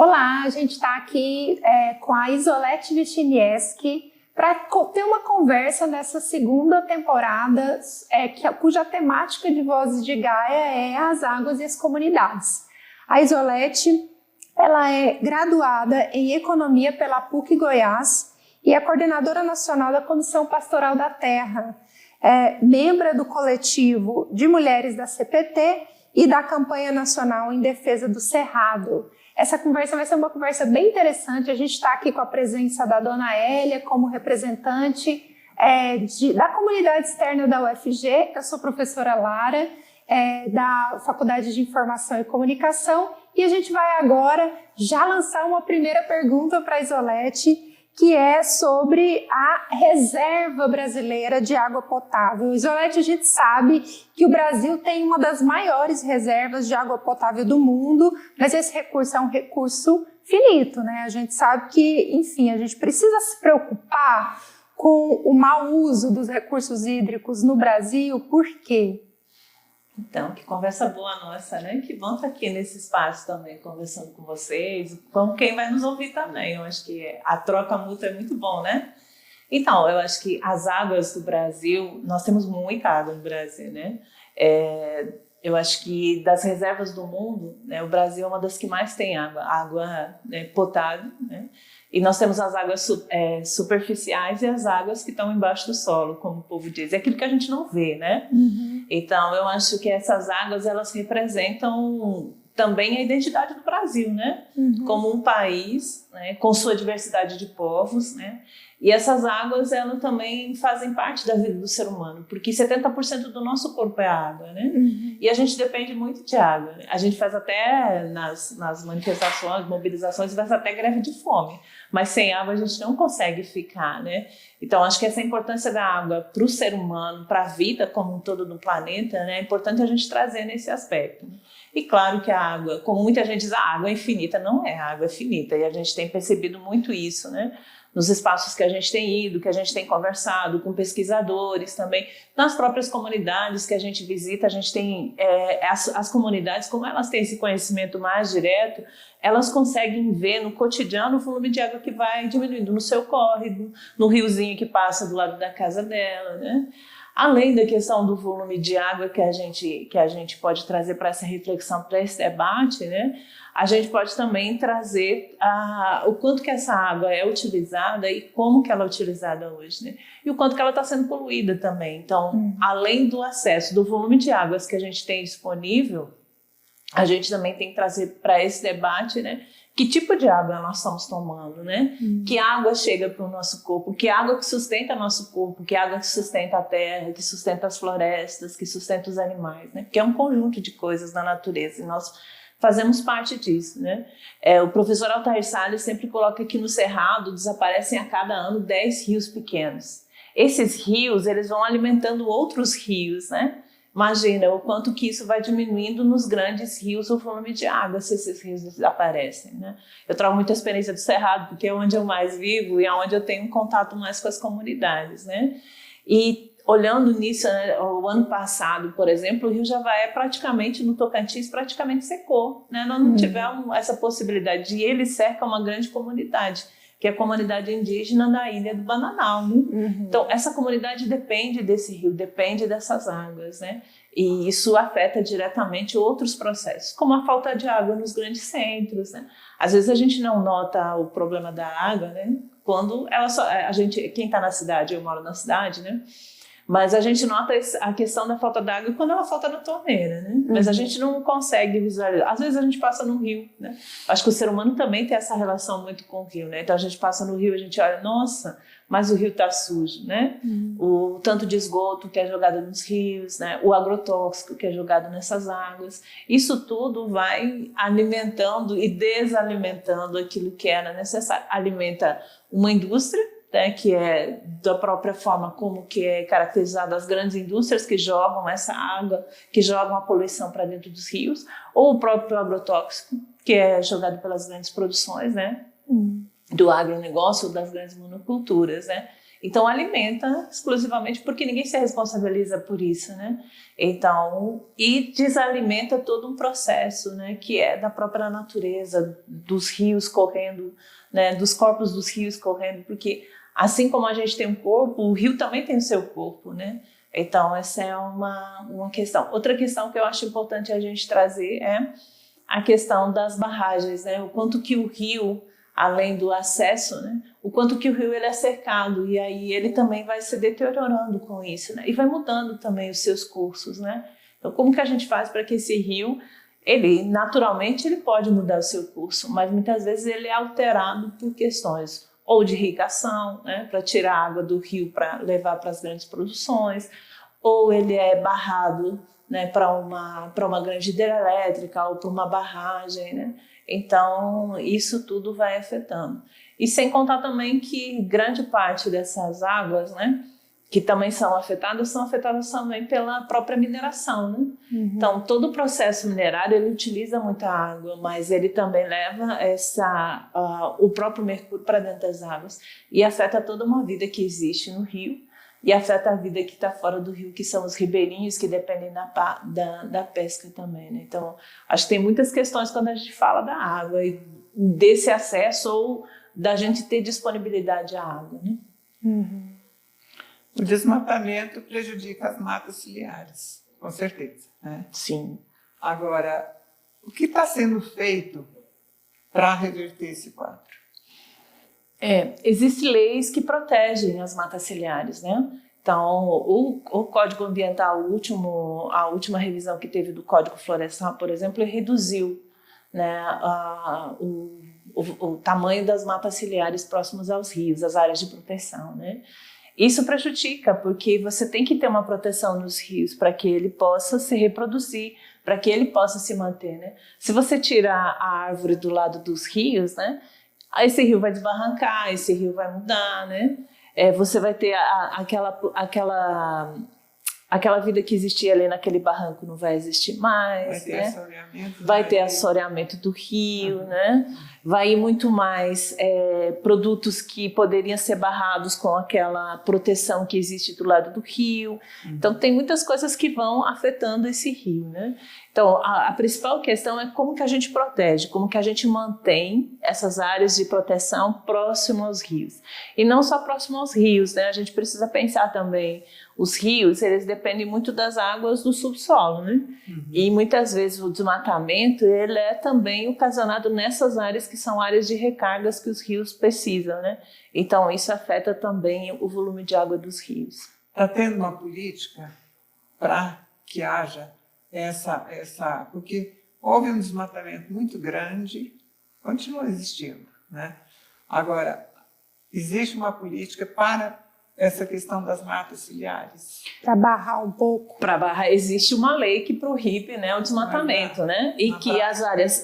Olá, a gente está aqui com a Isolete Wischniewski para ter uma conversa nessa segunda temporada, cuja temática de Vozes de Gaia é as águas e as comunidades. A Isolete, ela é graduada em Economia pela PUC Goiás e é coordenadora nacional da Comissão Pastoral da Terra, membro do coletivo de mulheres da CPT e da Campanha Nacional em Defesa do Cerrado. Essa conversa vai ser uma conversa bem interessante. A gente está aqui com a presença da Dona Hélia como representante da comunidade externa da UFG. Eu sou professora Lara, da Faculdade de Informação e Comunicação, e a gente vai agora já lançar uma primeira pergunta para a Isolete, que é sobre a reserva brasileira de água potável. Isolete, a gente sabe que o Brasil tem uma das maiores reservas de água potável do mundo, mas esse recurso é um recurso finito, né? A gente sabe que, enfim, a gente precisa se preocupar com o mau uso dos recursos hídricos no Brasil. Por quê? Então, que conversa boa nossa, né? Que bom estar aqui nesse espaço também, conversando com vocês, com quem vai nos ouvir também. Eu acho que a troca mútua é muito bom, né? Então, eu acho que as águas do Brasil, nós temos muita água no Brasil, né? Eu acho que das reservas do mundo, né, o Brasil é uma das que mais tem água né, potável, né? E nós temos as águas superficiais e as águas que estão embaixo do solo, como o povo diz. É aquilo que a gente não vê, né? Uhum. Então, eu acho que essas águas, elas representam também a identidade do Brasil, né? Uhum. Como um país, né, com sua diversidade de povos, né? E essas águas, elas também fazem parte da vida do ser humano, porque 70% do nosso corpo é água, né? Uhum. E a gente depende muito de água. A gente faz até nas manifestações, mobilizações, faz até greve de fome. Mas sem água a gente não consegue ficar, né? Então, acho que essa importância da água para o ser humano, para a vida como um todo no planeta, né, é importante a gente trazer nesse aspecto. E claro que a água, como muita gente diz, a água é infinita, não é, a água é finita. E a gente tem percebido muito isso, né? Nos espaços que a gente tem ido, que a gente tem conversado com pesquisadores também, nas próprias comunidades que a gente visita, a gente tem as comunidades, como elas têm esse conhecimento mais direto, elas conseguem ver no cotidiano o volume de água que vai diminuindo no seu córrego, no riozinho que passa do lado da casa dela, né? Além da questão do volume de água que a gente pode trazer para essa reflexão, para esse debate, né? A gente pode também trazer o quanto que essa água é utilizada e como que ela é utilizada hoje, né? E o quanto que ela está sendo poluída também. Então, além do acesso, do volume de águas que a gente tem disponível, a gente também tem que trazer para esse debate, né? Que tipo de água nós estamos tomando, né? Que água chega para o nosso corpo, que água que sustenta nosso corpo, que água que sustenta a terra, que sustenta as florestas, que sustenta os animais, né? Porque é um conjunto de coisas na natureza e nós fazemos parte disso, né? O professor Altair Salles sempre coloca que no Cerrado desaparecem a cada ano 10 rios pequenos. Esses rios, eles vão alimentando outros rios, né? Imagina o quanto que isso vai diminuindo nos grandes rios o volume de água se esses rios desaparecem, né? Eu trago muita experiência do Cerrado, porque é onde eu mais vivo e é onde eu tenho um contato mais com as comunidades, né? E olhando nisso, né, o ano passado, por exemplo, o Rio Javaé praticamente, no Tocantins, praticamente secou, né? Nós não tivemos essa possibilidade e ele cerca uma grande comunidade, que é a comunidade indígena da Ilha do Bananal, né? Então, essa comunidade depende desse rio, depende dessas águas, né? E isso afeta diretamente outros processos, como a falta de água nos grandes centros, né? Às vezes a gente não nota o problema da água, né? Quando quem está na cidade, eu moro na cidade, né? Mas a gente nota a questão da falta d'água quando ela falta na torneira, né? Mas a gente não consegue visualizar. Às vezes a gente passa no rio, né? Acho que o ser humano também tem essa relação muito com o rio, né? Então a gente passa no rio, a gente olha, nossa, mas o rio está sujo, né? O tanto de esgoto que é jogado nos rios, né? O agrotóxico que é jogado nessas águas. Isso tudo vai alimentando e desalimentando aquilo que era necessário. Alimenta uma indústria, né, que é da própria forma como que é caracterizada as grandes indústrias que jogam essa água, que jogam a poluição para dentro dos rios, ou o próprio agrotóxico, que é jogado pelas grandes produções, né, do agronegócio ou das grandes monoculturas, né. Então alimenta exclusivamente porque ninguém se responsabiliza por isso, né? Então, e desalimenta todo um processo, né, que é da própria natureza, dos rios correndo, né, dos corpos dos rios correndo, porque assim como a gente tem um corpo, o rio também tem o seu corpo, né? Então, essa é uma questão. Outra questão que eu acho importante a gente trazer é a questão das barragens, né? O quanto que o rio, além do acesso, né? O quanto que o rio ele é cercado, e aí ele também vai se deteriorando com isso, né? E vai mudando também os seus cursos, né? Então, como que a gente faz para que esse rio, ele naturalmente ele pode mudar o seu curso, mas muitas vezes ele é alterado por questões ou de irrigação, né? Para tirar a água do rio para levar para as grandes produções, ou ele é barrado, né, para uma grande hidrelétrica ou para uma barragem, né? Então, isso tudo vai afetando. E sem contar também que grande parte dessas águas, né, que também são afetadas também pela própria mineração, né? Uhum. Então, todo o processo minerário, ele utiliza muita água, mas ele também leva o próprio mercúrio para dentro das águas e afeta toda uma vida que existe no rio e afeta a vida que está fora do rio, que são os ribeirinhos que dependem da pesca também, né? Então, acho que tem muitas questões quando a gente fala da água e desse acesso ou da gente ter disponibilidade à água, né? Uhum. O desmatamento prejudica as matas ciliares, com certeza, né? Sim. Agora, o que está sendo feito para reverter esse quadro? Existem leis que protegem as matas ciliares, né? Então, o Código Ambiental, a última revisão que teve do Código Florestal, por exemplo, ele reduziu, né, o tamanho das matas ciliares próximas aos rios, as áreas de proteção, né? Isso prejudica, porque você tem que ter uma proteção nos rios para que ele possa se reproduzir, para que ele possa se manter, né? Se você tirar a árvore do lado dos rios, né, aí esse rio vai desbarrancar, esse rio vai mudar, né? Você vai ter aquela vida que existia ali naquele barranco não vai existir mais, vai ter, né? Assoreamento, vai ter assoreamento do rio, né? Vai ir muito mais produtos que poderiam ser barrados com aquela proteção que existe do lado do rio. Então tem muitas coisas que vão afetando esse rio, né? Então a principal questão é como que a gente protege, como que a gente mantém essas áreas de proteção próximo aos rios. E não só próximo aos rios, né? A gente precisa pensar também, os rios, eles dependem muito das águas do subsolo, né? Uhum. E muitas vezes o desmatamento, ele é também ocasionado nessas áreas que são áreas de recargas que os rios precisam, né? Então isso afeta também o volume de água dos rios. Está tendo uma política para que haja porque houve um desmatamento muito grande, continua existindo, né? Agora, existe uma política para essa questão das matas ciliares? Para barrar um pouco. Para barrar, existe uma lei que proíbe, né, o desmatamento, né? E que as áreas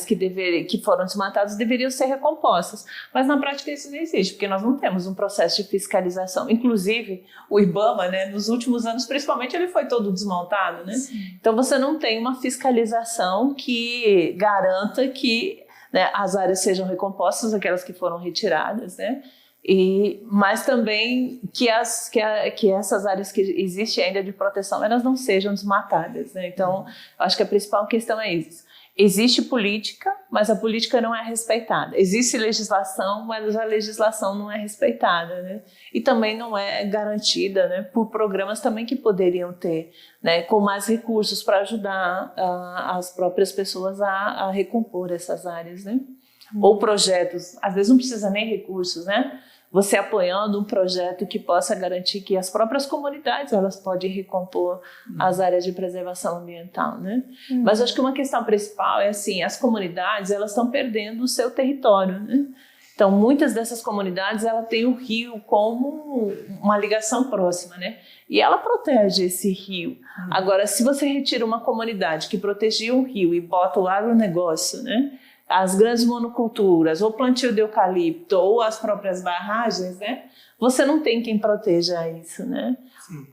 que foram desmatadas deveriam ser recompostas. Mas na prática isso não existe, porque nós não temos um processo de fiscalização. Inclusive, o IBAMA, né, nos últimos anos, principalmente, ele foi todo desmontado, né? Sim. Então você não tem uma fiscalização que garanta que, né, as áreas sejam recompostas, aquelas que foram retiradas, né? Mas também que essas áreas que existem ainda de proteção, elas não sejam desmatadas, né? Então, acho que a principal questão é isso. Existe política, mas a política não é respeitada. Existe legislação, mas a legislação não é respeitada, né? E também não é garantida, né, por programas também que poderiam ter, né, com mais recursos para ajudar as próprias pessoas a recompor essas áreas, né? Ou projetos, às vezes não precisa nem recursos, né? Você apoiando um projeto que possa garantir que as próprias comunidades elas podem recompor as áreas de preservação ambiental, né? Mas acho que uma questão principal é assim, as comunidades elas estão perdendo o seu território, né? Então muitas dessas comunidades ela tem o rio como uma ligação próxima, né? E ela protege esse rio. Agora, se você retira uma comunidade que protegia um rio e bota o agronegócio, né, as grandes monoculturas, ou plantio de eucalipto, ou as próprias barragens, né? Você não tem quem proteja isso, né?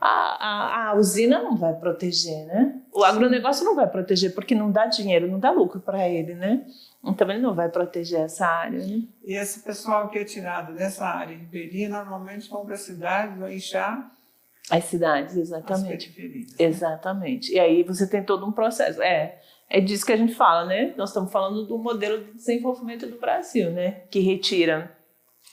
A usina não vai proteger, né? O agronegócio não vai proteger porque não dá dinheiro, não dá lucro para ele, né? Então ele não vai proteger essa área, né? E esse pessoal que é tirado dessa área ribeirinha normalmente vão para a cidade, vão inchar as cidades, exatamente. As periferias, né? Exatamente. E aí você tem todo um processo. É disso que a gente fala, né? Nós estamos falando do modelo de desenvolvimento do Brasil, né? Que retira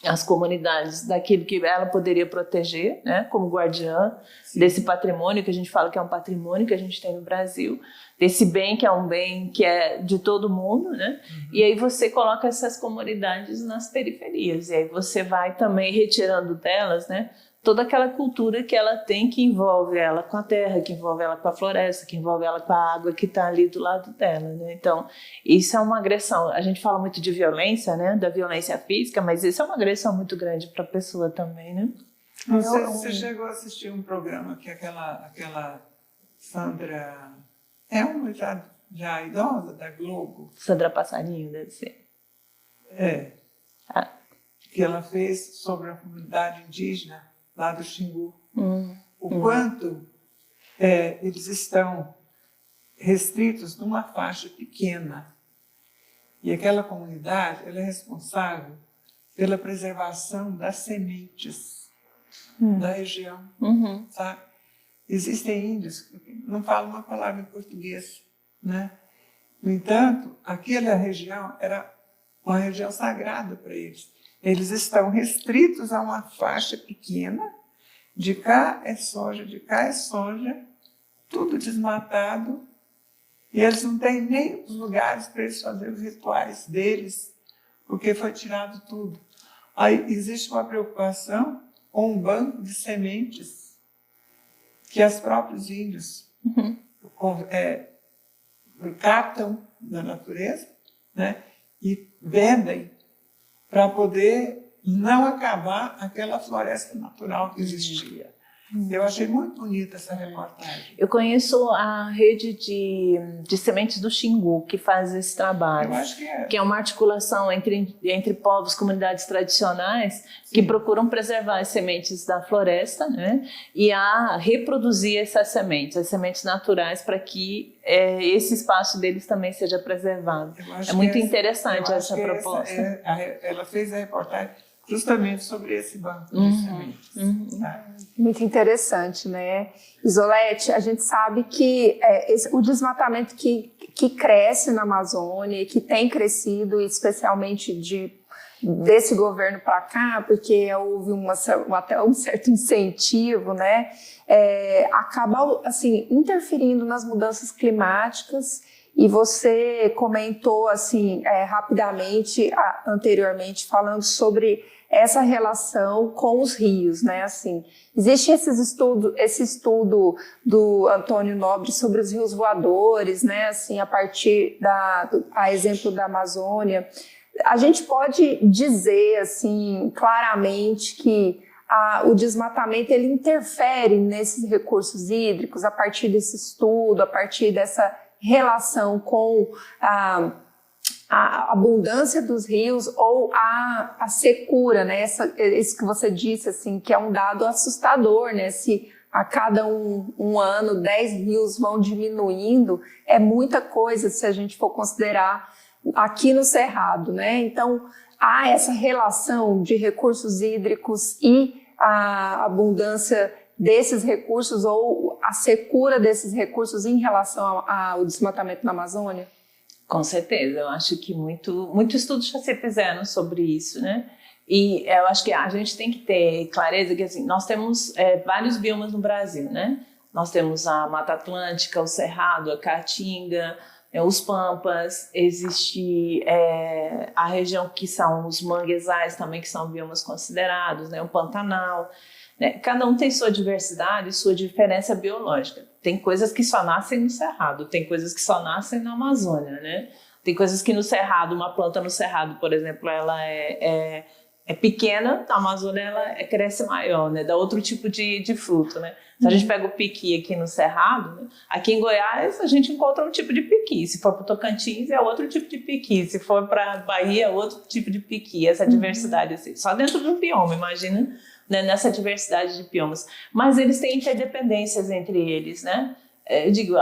as comunidades daquilo que ela poderia proteger, né, como guardiã desse patrimônio que a gente fala que é um patrimônio que a gente tem no Brasil, desse bem que é um bem que é de todo mundo, né? E aí você coloca essas comunidades nas periferias, e aí você vai também retirando delas, né, toda aquela cultura que ela tem, que envolve ela com a terra, que envolve ela com a floresta, que envolve ela com a água que está ali do lado dela, né? Então, isso é uma agressão. A gente fala muito de violência, né? Da violência física, mas isso é uma agressão muito grande para a pessoa também, né? Não sei se você chegou a assistir um programa que aquela Sandra, é uma já idosa da Globo. Sandra Passarinho, deve ser. Que ela fez sobre a comunidade indígena lá do Xingu. O quanto eles estão restritos numa faixa pequena. E aquela comunidade ela é responsável pela preservação das sementes da região. Sabe? Existem índios que não falam uma palavra em português, né? No entanto, aquela região era uma região sagrada para eles. Eles estão restritos a uma faixa pequena, de cá é soja, de cá é soja, tudo desmatado, e eles não têm nem os lugares para eles fazerem os rituais deles, porque foi tirado tudo. Aí existe uma preocupação com um banco de sementes que os próprios índios captam da natureza, né, e vendem para poder não acabar aquela floresta natural que existia. Eu achei muito bonita essa reportagem. Eu conheço a rede de sementes do Xingu, que faz esse trabalho. Eu acho que é uma articulação entre povos, comunidades tradicionais, que procuram preservar as sementes da floresta, né? E a reproduzir essas sementes, as sementes naturais, para que esse espaço deles também seja preservado. É muito interessante essa proposta. Ela fez a reportagem justamente sobre esse banco de sementes. Muito interessante, né? Isolete, a gente sabe que o desmatamento que cresce na Amazônia, que tem crescido, especialmente desse governo para cá, porque houve até um certo incentivo, né? Acaba assim, interferindo nas mudanças climáticas. E você comentou assim, rapidamente, anteriormente, falando sobre essa relação com os rios, né? Assim, existe esse estudo do Antônio Nobre sobre os rios voadores, né? Assim, a partir a exemplo da Amazônia. A gente pode dizer assim, claramente que o desmatamento ele interfere nesses recursos hídricos a partir desse estudo, a partir dessa relação com a abundância dos rios ou a secura, né? Isso que você disse, assim, que é um dado assustador, né? Se a cada um ano 10 rios vão diminuindo, é muita coisa se a gente for considerar aqui no Cerrado, né? Então, há essa relação de recursos hídricos e a abundância desses recursos ou a secura desses recursos em relação ao desmatamento na Amazônia? Com certeza, eu acho que muito estudos já se fizeram sobre isso, né? E eu acho que a gente tem que ter clareza que assim, nós temos vários biomas no Brasil, né? Nós temos a Mata Atlântica, o Cerrado, a Caatinga, os Pampas, existe a região que são os manguezais também, que são biomas considerados, né? O Pantanal. Cada um tem sua diversidade, sua diferença biológica. Tem coisas que só nascem no Cerrado, tem coisas que só nascem na Amazônia, né? Tem coisas que no Cerrado, uma planta no Cerrado, por exemplo, ela é é pequena, a Amazônia ela cresce maior, né? Dá outro tipo de fruto, né? Se a gente pega o piqui aqui no Cerrado, né? Aqui em Goiás a gente encontra um tipo de piqui. Se for para o Tocantins é outro tipo de piqui. Se for para Bahia é outro tipo de piqui. Essa diversidade assim, só dentro de um bioma, imagina, né? Nessa diversidade de biomas. Mas eles têm interdependências entre eles, né? Eu digo,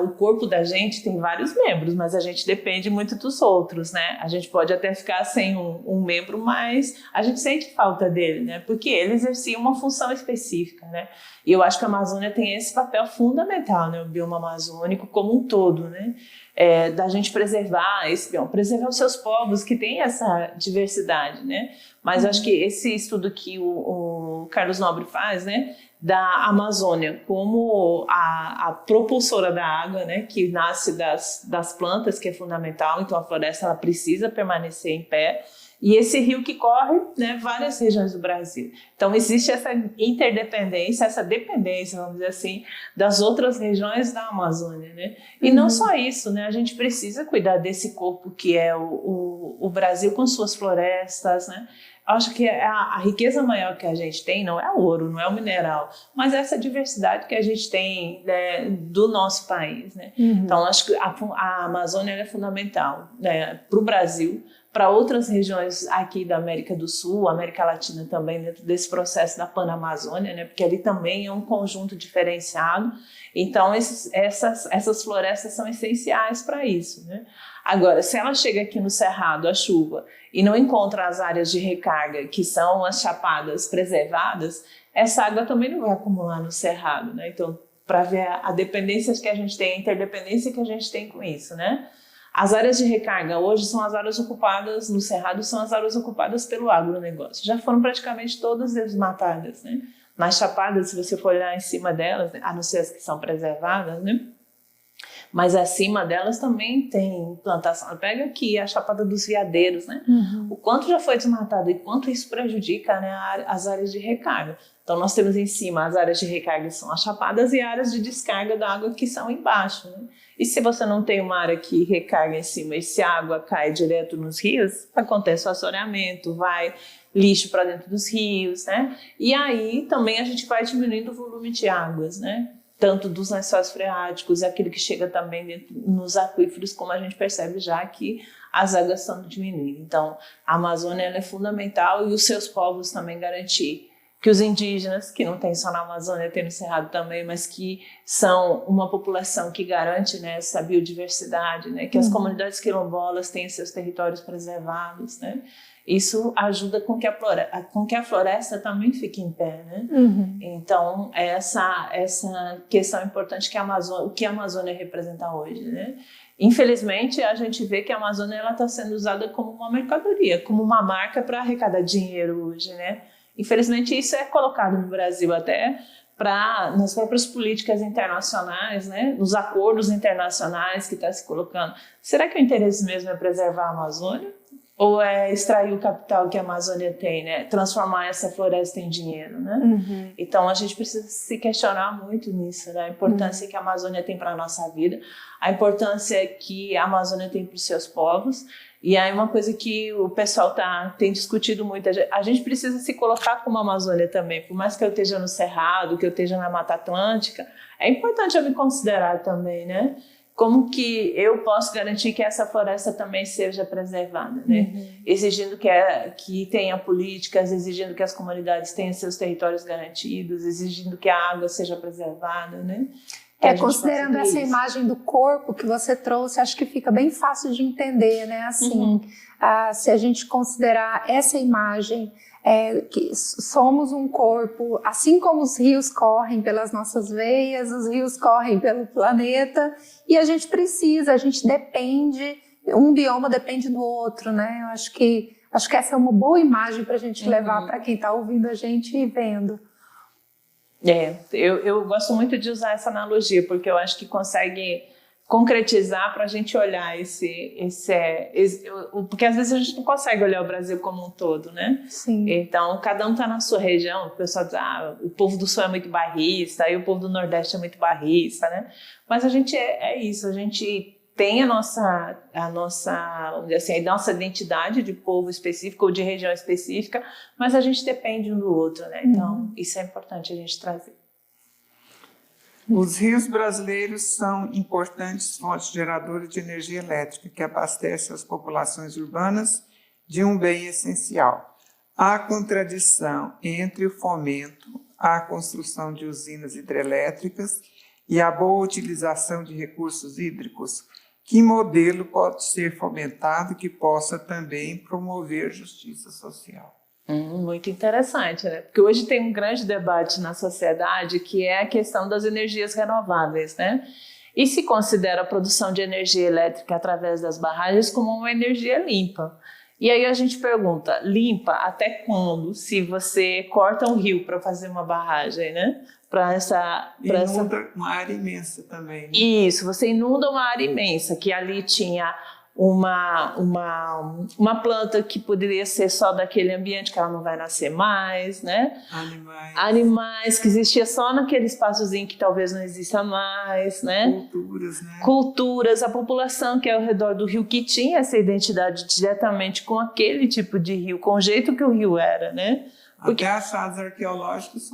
o corpo da gente tem vários membros, mas a gente depende muito dos outros, né? A gente pode até ficar sem um membro, mas a gente sente falta dele, né? Porque ele exercia uma função específica, né? E eu acho que a Amazônia tem esse papel fundamental, né? O bioma amazônico como um todo, né? Da gente preservar esse bioma, preservar os seus povos que têm essa diversidade, né? Mas eu acho que esse estudo que o Carlos Nobre faz, né? Da Amazônia como a propulsora da água, né, que nasce das plantas, que é fundamental, então a floresta ela precisa permanecer em pé, e esse rio que corre, né, várias regiões do Brasil. Então existe essa interdependência, essa dependência, vamos dizer assim, das outras regiões da Amazônia, né? E não só isso, né, a gente precisa cuidar desse corpo que é o Brasil com suas florestas, né? Acho que a riqueza maior que a gente tem não é o ouro, não é o mineral, mas essa diversidade que a gente tem, né, do nosso país, né? Então, acho que a Amazônia é fundamental, né, para o Brasil, para outras regiões aqui da América do Sul, América Latina também, dentro desse processo da Panamazônia, né, porque ali também é um conjunto diferenciado. Então, essas florestas são essenciais para isso, né? Agora, se ela chega aqui no Cerrado, a chuva, e não encontra as áreas de recarga, que são as chapadas preservadas, essa água também não vai acumular no Cerrado, né? Então, para ver a dependência que a gente tem, a interdependência que a gente tem com isso, né? As áreas de recarga hoje são as áreas ocupadas, no Cerrado, são as áreas ocupadas pelo agronegócio. Já foram praticamente todas desmatadas, né? Nas chapadas, se você for olhar em cima delas, a não ser as que são preservadas, né? Mas acima delas também tem plantação. Pega aqui a Chapada dos Veadeiros, né? O quanto já foi desmatado e quanto isso prejudica, né, as áreas de recarga. Então nós temos em cima as áreas de recarga que são as chapadas e áreas de descarga da água que são embaixo, né? E se você não tem uma área que recarga em cima e se a água cai direto nos rios, acontece o assoreamento, vai lixo para dentro dos rios, né? E aí também a gente vai diminuindo o volume de águas, né? Tanto dos lençóis freáticos, aquilo que chega também dentro, nos aquíferos, como a gente percebe já que as águas estão diminuindo. Então, a Amazônia ela é fundamental e os seus povos também garantir que os indígenas, que não tem só na Amazônia, tem no Cerrado também, mas que são uma população que garante, né, essa biodiversidade, né, que as comunidades quilombolas tenham seus territórios preservados, né? Isso ajuda com que a floresta também fique em pé, né? Então, essa questão importante que o que a Amazônia representa hoje, né? Infelizmente, a gente vê que a Amazônia está sendo usada como uma mercadoria, como uma marca para arrecadar dinheiro hoje, né? Infelizmente, isso é colocado no Brasil até nas próprias políticas internacionais, né? Nos acordos internacionais que está se colocando. Será que o interesse mesmo é preservar a Amazônia? Ou é extrair o capital que a Amazônia tem, né? Transformar essa floresta em dinheiro, né? Então a gente precisa se questionar muito nisso, né? A importância que a Amazônia tem para a nossa vida, a importância que a Amazônia tem para os seus povos. E aí uma coisa que o pessoal tem discutido muito, a gente precisa se colocar como a Amazônia também. Por mais que eu esteja no Cerrado, que eu esteja na Mata Atlântica, é importante eu me considerar também, né? Como que eu posso garantir que essa floresta também seja preservada, né? Exigindo que tenha políticas, exigindo que as comunidades tenham seus territórios garantidos, exigindo que a água seja preservada, né? Considerando essa imagem do corpo que você trouxe, acho que fica bem fácil de entender, né? Assim, se a gente considerar essa imagem, que somos um corpo, assim como os rios correm pelas nossas veias, os rios correm pelo planeta, e a gente depende, um bioma depende do outro, né? Eu acho que essa é uma boa imagem para a gente levar para quem está ouvindo a gente e vendo. Eu gosto muito de usar essa analogia, porque eu acho que consegue concretizar para a gente olhar porque às vezes a gente não consegue olhar o Brasil como um todo, né? Sim. Então, cada um está na sua região, o pessoal diz, o povo do Sul é muito barrista, aí o povo do Nordeste é muito barrista, né? Mas a gente é isso, a gente tem vamos dizer assim, a nossa identidade de povo específico ou de região específica, mas a gente depende um do outro, né? Então, isso é importante a gente trazer. Os rios brasileiros são importantes fontes geradoras de energia elétrica que abastecem as populações urbanas de um bem essencial. Há contradição entre o fomento à construção de usinas hidrelétricas e a boa utilização de recursos hídricos. Que modelo pode ser fomentado que possa também promover justiça social? Muito interessante, né? Porque hoje tem um grande debate na sociedade que é a questão das energias renováveis, né? E se considera a produção de energia elétrica através das barragens como uma energia limpa. E aí a gente pergunta, limpa até quando? Se você corta um rio para fazer uma barragem, né? Inunda uma área imensa também. Né? Isso, você inunda uma área imensa, que ali tinha uma planta que poderia ser só daquele ambiente, que ela não vai nascer mais, né? Animais que existia só naquele espaçozinho que talvez não exista mais, né? Culturas, né? Culturas, a população que é ao redor do rio, que tinha essa identidade diretamente com aquele tipo de rio, com o jeito que o rio era, né? Porque até achados arqueológicos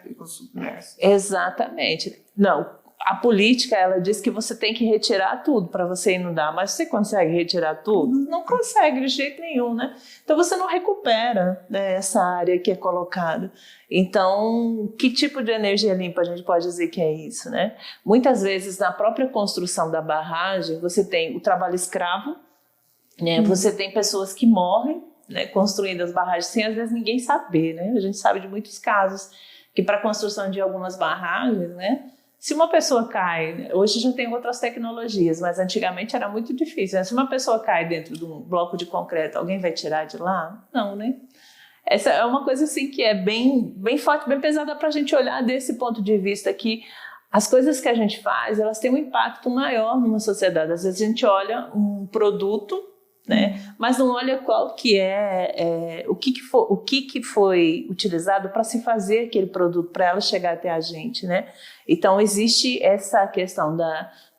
ficam submersos. Exatamente. Não. A política, ela diz que você tem que retirar tudo para você inundar, mas você consegue retirar tudo? Não consegue de jeito nenhum, né? Então você não recupera, né, essa área que é colocada. Então, que tipo de energia limpa a gente pode dizer que é isso, né? Muitas vezes, na própria construção da barragem, você tem o trabalho escravo, né? Você tem pessoas que morrem, né, construindo as barragens sem, às vezes, ninguém saber, né? A gente sabe de muitos casos que para a construção de algumas barragens, né, se uma pessoa cai, hoje já tem outras tecnologias, mas antigamente era muito difícil, né? Se uma pessoa cai dentro de um bloco de concreto, alguém vai tirar de lá? Não, né? Essa é uma coisa assim que é bem forte, bem pesada para a gente olhar desse ponto de vista, que as coisas que a gente faz, elas têm um impacto maior numa sociedade. Às vezes a gente olha um produto, né? Mas não olha qual que o que foi utilizado para se fazer aquele produto, para ela chegar até a gente, né? Então existe essa questão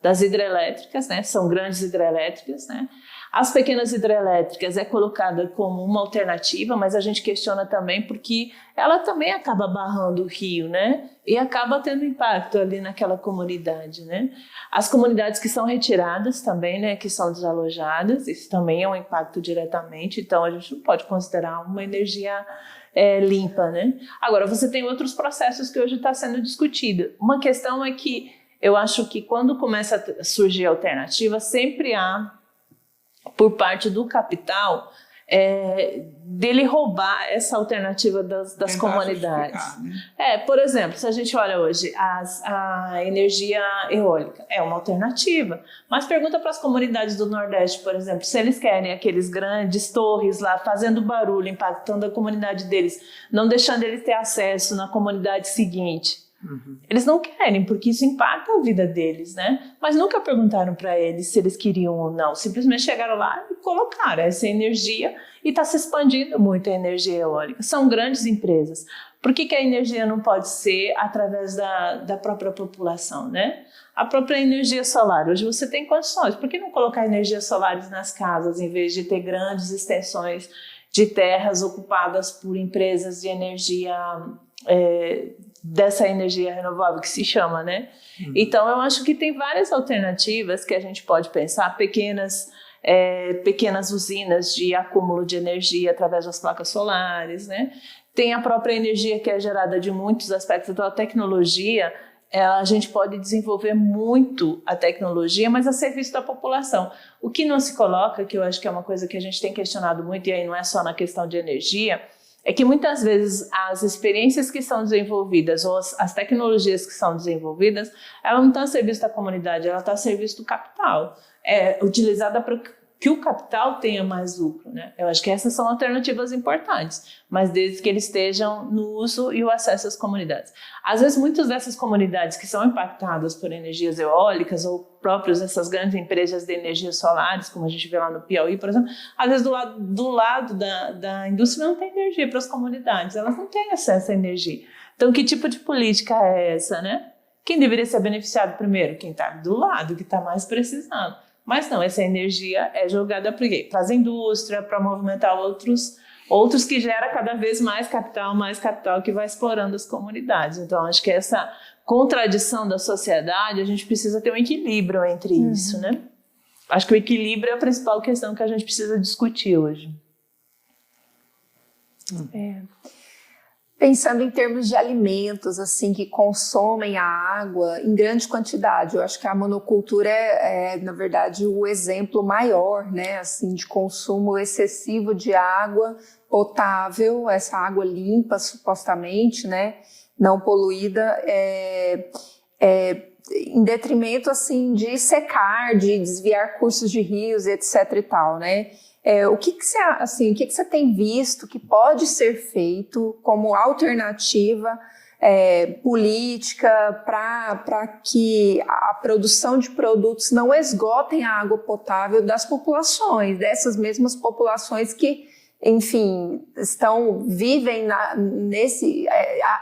das hidrelétricas, né? São grandes hidrelétricas, né? As pequenas hidrelétricas é colocada como uma alternativa, mas a gente questiona também porque ela também acaba barrando o rio, né? E acaba tendo impacto ali naquela comunidade, né? As comunidades que são retiradas também, né? Que são desalojadas, isso também é um impacto diretamente, então a gente não pode considerar uma energia limpa, né? Agora, você tem outros processos que hoje está sendo discutido. Uma questão é que eu acho que quando começa a surgir alternativa, sempre há, por parte do capital, dele roubar essa alternativa das comunidades. Né? Por exemplo, se a gente olha hoje, a energia eólica é uma alternativa, mas pergunta para as comunidades do Nordeste, por exemplo, se eles querem aqueles grandes torres lá fazendo barulho, impactando a comunidade deles, não deixando eles ter acesso na comunidade seguinte. Eles não querem, porque isso impacta a vida deles, né? Mas nunca perguntaram para eles se eles queriam ou não. Simplesmente chegaram lá e colocaram essa energia, e está se expandindo muito a energia eólica. São grandes empresas. Por que a energia não pode ser através da própria população, né? A própria energia solar. Hoje você tem condições. Por que não colocar energias solares nas casas, em vez de ter grandes extensões de terras ocupadas por empresas de energia dessa energia renovável que se chama, né? Então eu acho que tem várias alternativas que a gente pode pensar, pequenas usinas de acúmulo de energia através das placas solares, né? Tem a própria energia que é gerada de muitos aspectos. Então a tecnologia, a gente pode desenvolver muito a tecnologia, mas a serviço da população. O que não se coloca, que eu acho que é uma coisa que a gente tem questionado muito, e aí não é só na questão de energia, é que muitas vezes as experiências que são desenvolvidas ou as tecnologias que são desenvolvidas, ela não está a serviço da comunidade, ela está a serviço do capital. É utilizada para que o capital tenha mais lucro, né? Eu acho que essas são alternativas importantes, mas desde que eles estejam no uso e o acesso às comunidades. Às vezes, muitas dessas comunidades que são impactadas por energias eólicas ou próprios essas grandes empresas de energias solares, como a gente vê lá no Piauí, por exemplo, às vezes do lado da indústria não tem energia para as comunidades, elas não têm acesso à energia. Então, que tipo de política é essa, né? Quem deveria ser beneficiado primeiro? Quem está do lado, que está mais precisando. Mas não, essa energia é jogada para as indústrias, para movimentar outros que gera cada vez mais capital que vai explorando as comunidades. Então, acho que essa contradição da sociedade, a gente precisa ter um equilíbrio entre isso, né? Acho que o equilíbrio é a principal questão que a gente precisa discutir hoje. Pensando em termos de alimentos, assim, que consomem a água em grande quantidade, eu acho que a monocultura na verdade, o exemplo maior, né, assim, de consumo excessivo de água potável, essa água limpa, supostamente, né, não poluída, em detrimento, assim, de secar, de desviar cursos de rios, etc e tal, né? O que você tem visto que pode ser feito como alternativa política para que a produção de produtos não esgotem a água potável das populações, dessas mesmas populações que, enfim, vivem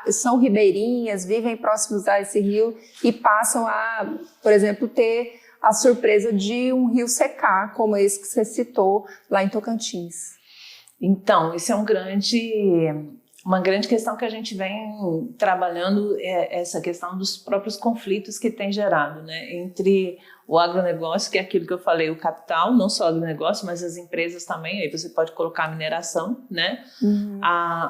são ribeirinhas, vivem próximos a esse rio e passam a, por exemplo, ter a surpresa de um rio secar, como esse que você citou lá em Tocantins. Então, isso é uma grande questão que a gente vem trabalhando, essa questão dos próprios conflitos que tem gerado, né, entre o agronegócio, que é aquilo que eu falei, o capital, não só o agronegócio, mas as empresas também, aí você pode colocar a mineração, né,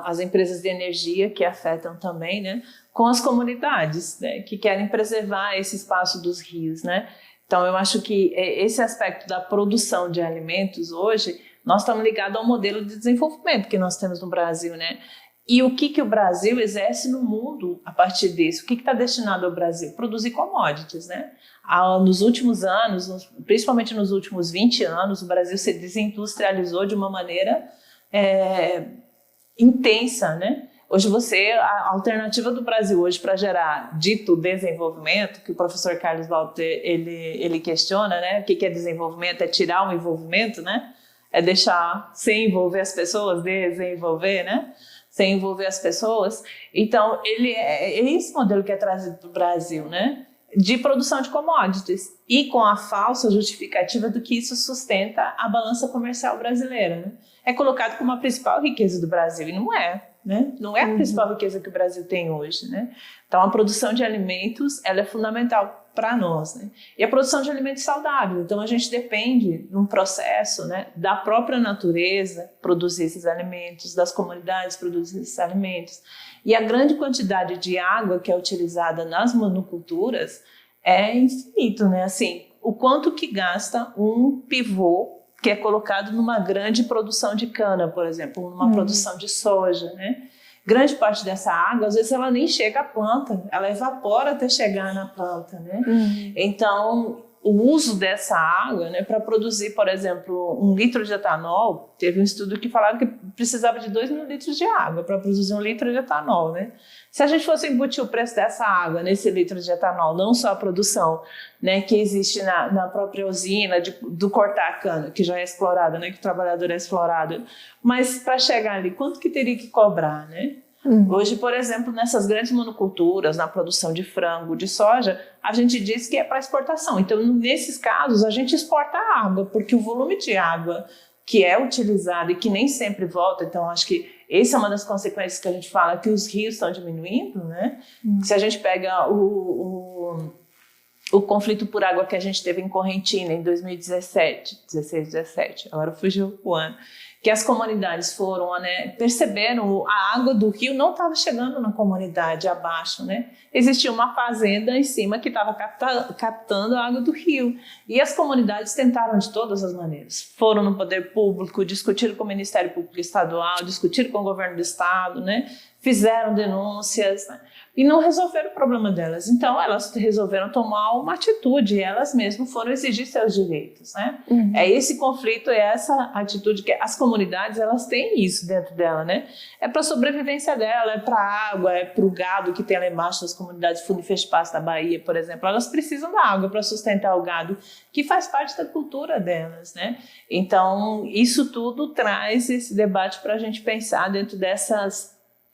as empresas de energia que afetam também, né, com as comunidades, né, que querem preservar esse espaço dos rios, né. Então, eu acho que esse aspecto da produção de alimentos hoje, nós estamos ligados ao modelo de desenvolvimento que nós temos no Brasil, né? E o que o Brasil exerce no mundo a partir disso? O que está destinado ao Brasil? Produzir commodities, né? Nos últimos anos, principalmente nos últimos 20 anos, o Brasil se desindustrializou de uma maneira intensa, né? Hoje a alternativa do Brasil hoje para gerar dito desenvolvimento, que o professor Carlos Walter ele questiona, né? O que é desenvolvimento? É tirar o envolvimento, né? É deixar sem envolver as pessoas, desenvolver, né? Sem envolver as pessoas. Então, é esse modelo que é trazido para o Brasil, né? De produção de commodities e com a falsa justificativa do que isso sustenta a balança comercial brasileira, né? É colocado como a principal riqueza do Brasil e não é. Né? Não é a principal riqueza que o Brasil tem hoje, né? Então a produção de alimentos ela é fundamental para nós, né? E a produção de alimentos saudáveis, então a gente depende de um processo, né, da própria natureza produzir esses alimentos, das comunidades produzir esses alimentos, e a grande quantidade de água que é utilizada nas monoculturas é infinito, né? Assim, o quanto que gasta um pivô que é colocado numa grande produção de cana, por exemplo, numa produção de soja, né? Grande parte dessa água, às vezes, ela nem chega à planta, ela evapora até chegar na planta, né? Então, o uso dessa água, né, para produzir, por exemplo, 1 litro de etanol, teve um estudo que falava que precisava de 2.000 litros de água para produzir 1 litro de etanol, né? Se a gente fosse embutir o preço dessa água nesse litro de etanol, não só a produção, né, que existe na própria usina do cortar a cana, que já é explorada, né, que o trabalhador é explorado, mas para chegar ali, quanto que teria que cobrar, né? Hoje, por exemplo, nessas grandes monoculturas, na produção de frango, de soja, a gente diz que é para exportação. Então, nesses casos, a gente exporta a água, porque o volume de água que é utilizado e que nem sempre volta, então acho que essa é uma das consequências que a gente fala, que os rios estão diminuindo, né? Se a gente pega o conflito por água que a gente teve em Correntina em 2017, 16, 17, agora fugiu o ano, que as comunidades foram, né, perceberam a água do rio não estava chegando na comunidade abaixo, né? Existia uma fazenda em cima que estava captando a água do rio. E as comunidades tentaram de todas as maneiras. Foram no poder público, discutiram com o Ministério Público Estadual, discutiram com o governo do estado, né? Fizeram denúncias, né? E não resolveram o problema delas. Então, elas resolveram tomar uma atitude, elas mesmas foram exigir seus direitos, né? É esse conflito, é essa atitude que as comunidades, elas têm isso dentro dela, né? É para a sobrevivência dela, é para a água, é para o gado que tem lá embaixo das comunidades Fundo e Fez-Passe da Bahia, por exemplo. Elas precisam da água para sustentar o gado, que faz parte da cultura delas, né? Então, isso tudo traz esse debate para a gente pensar dentro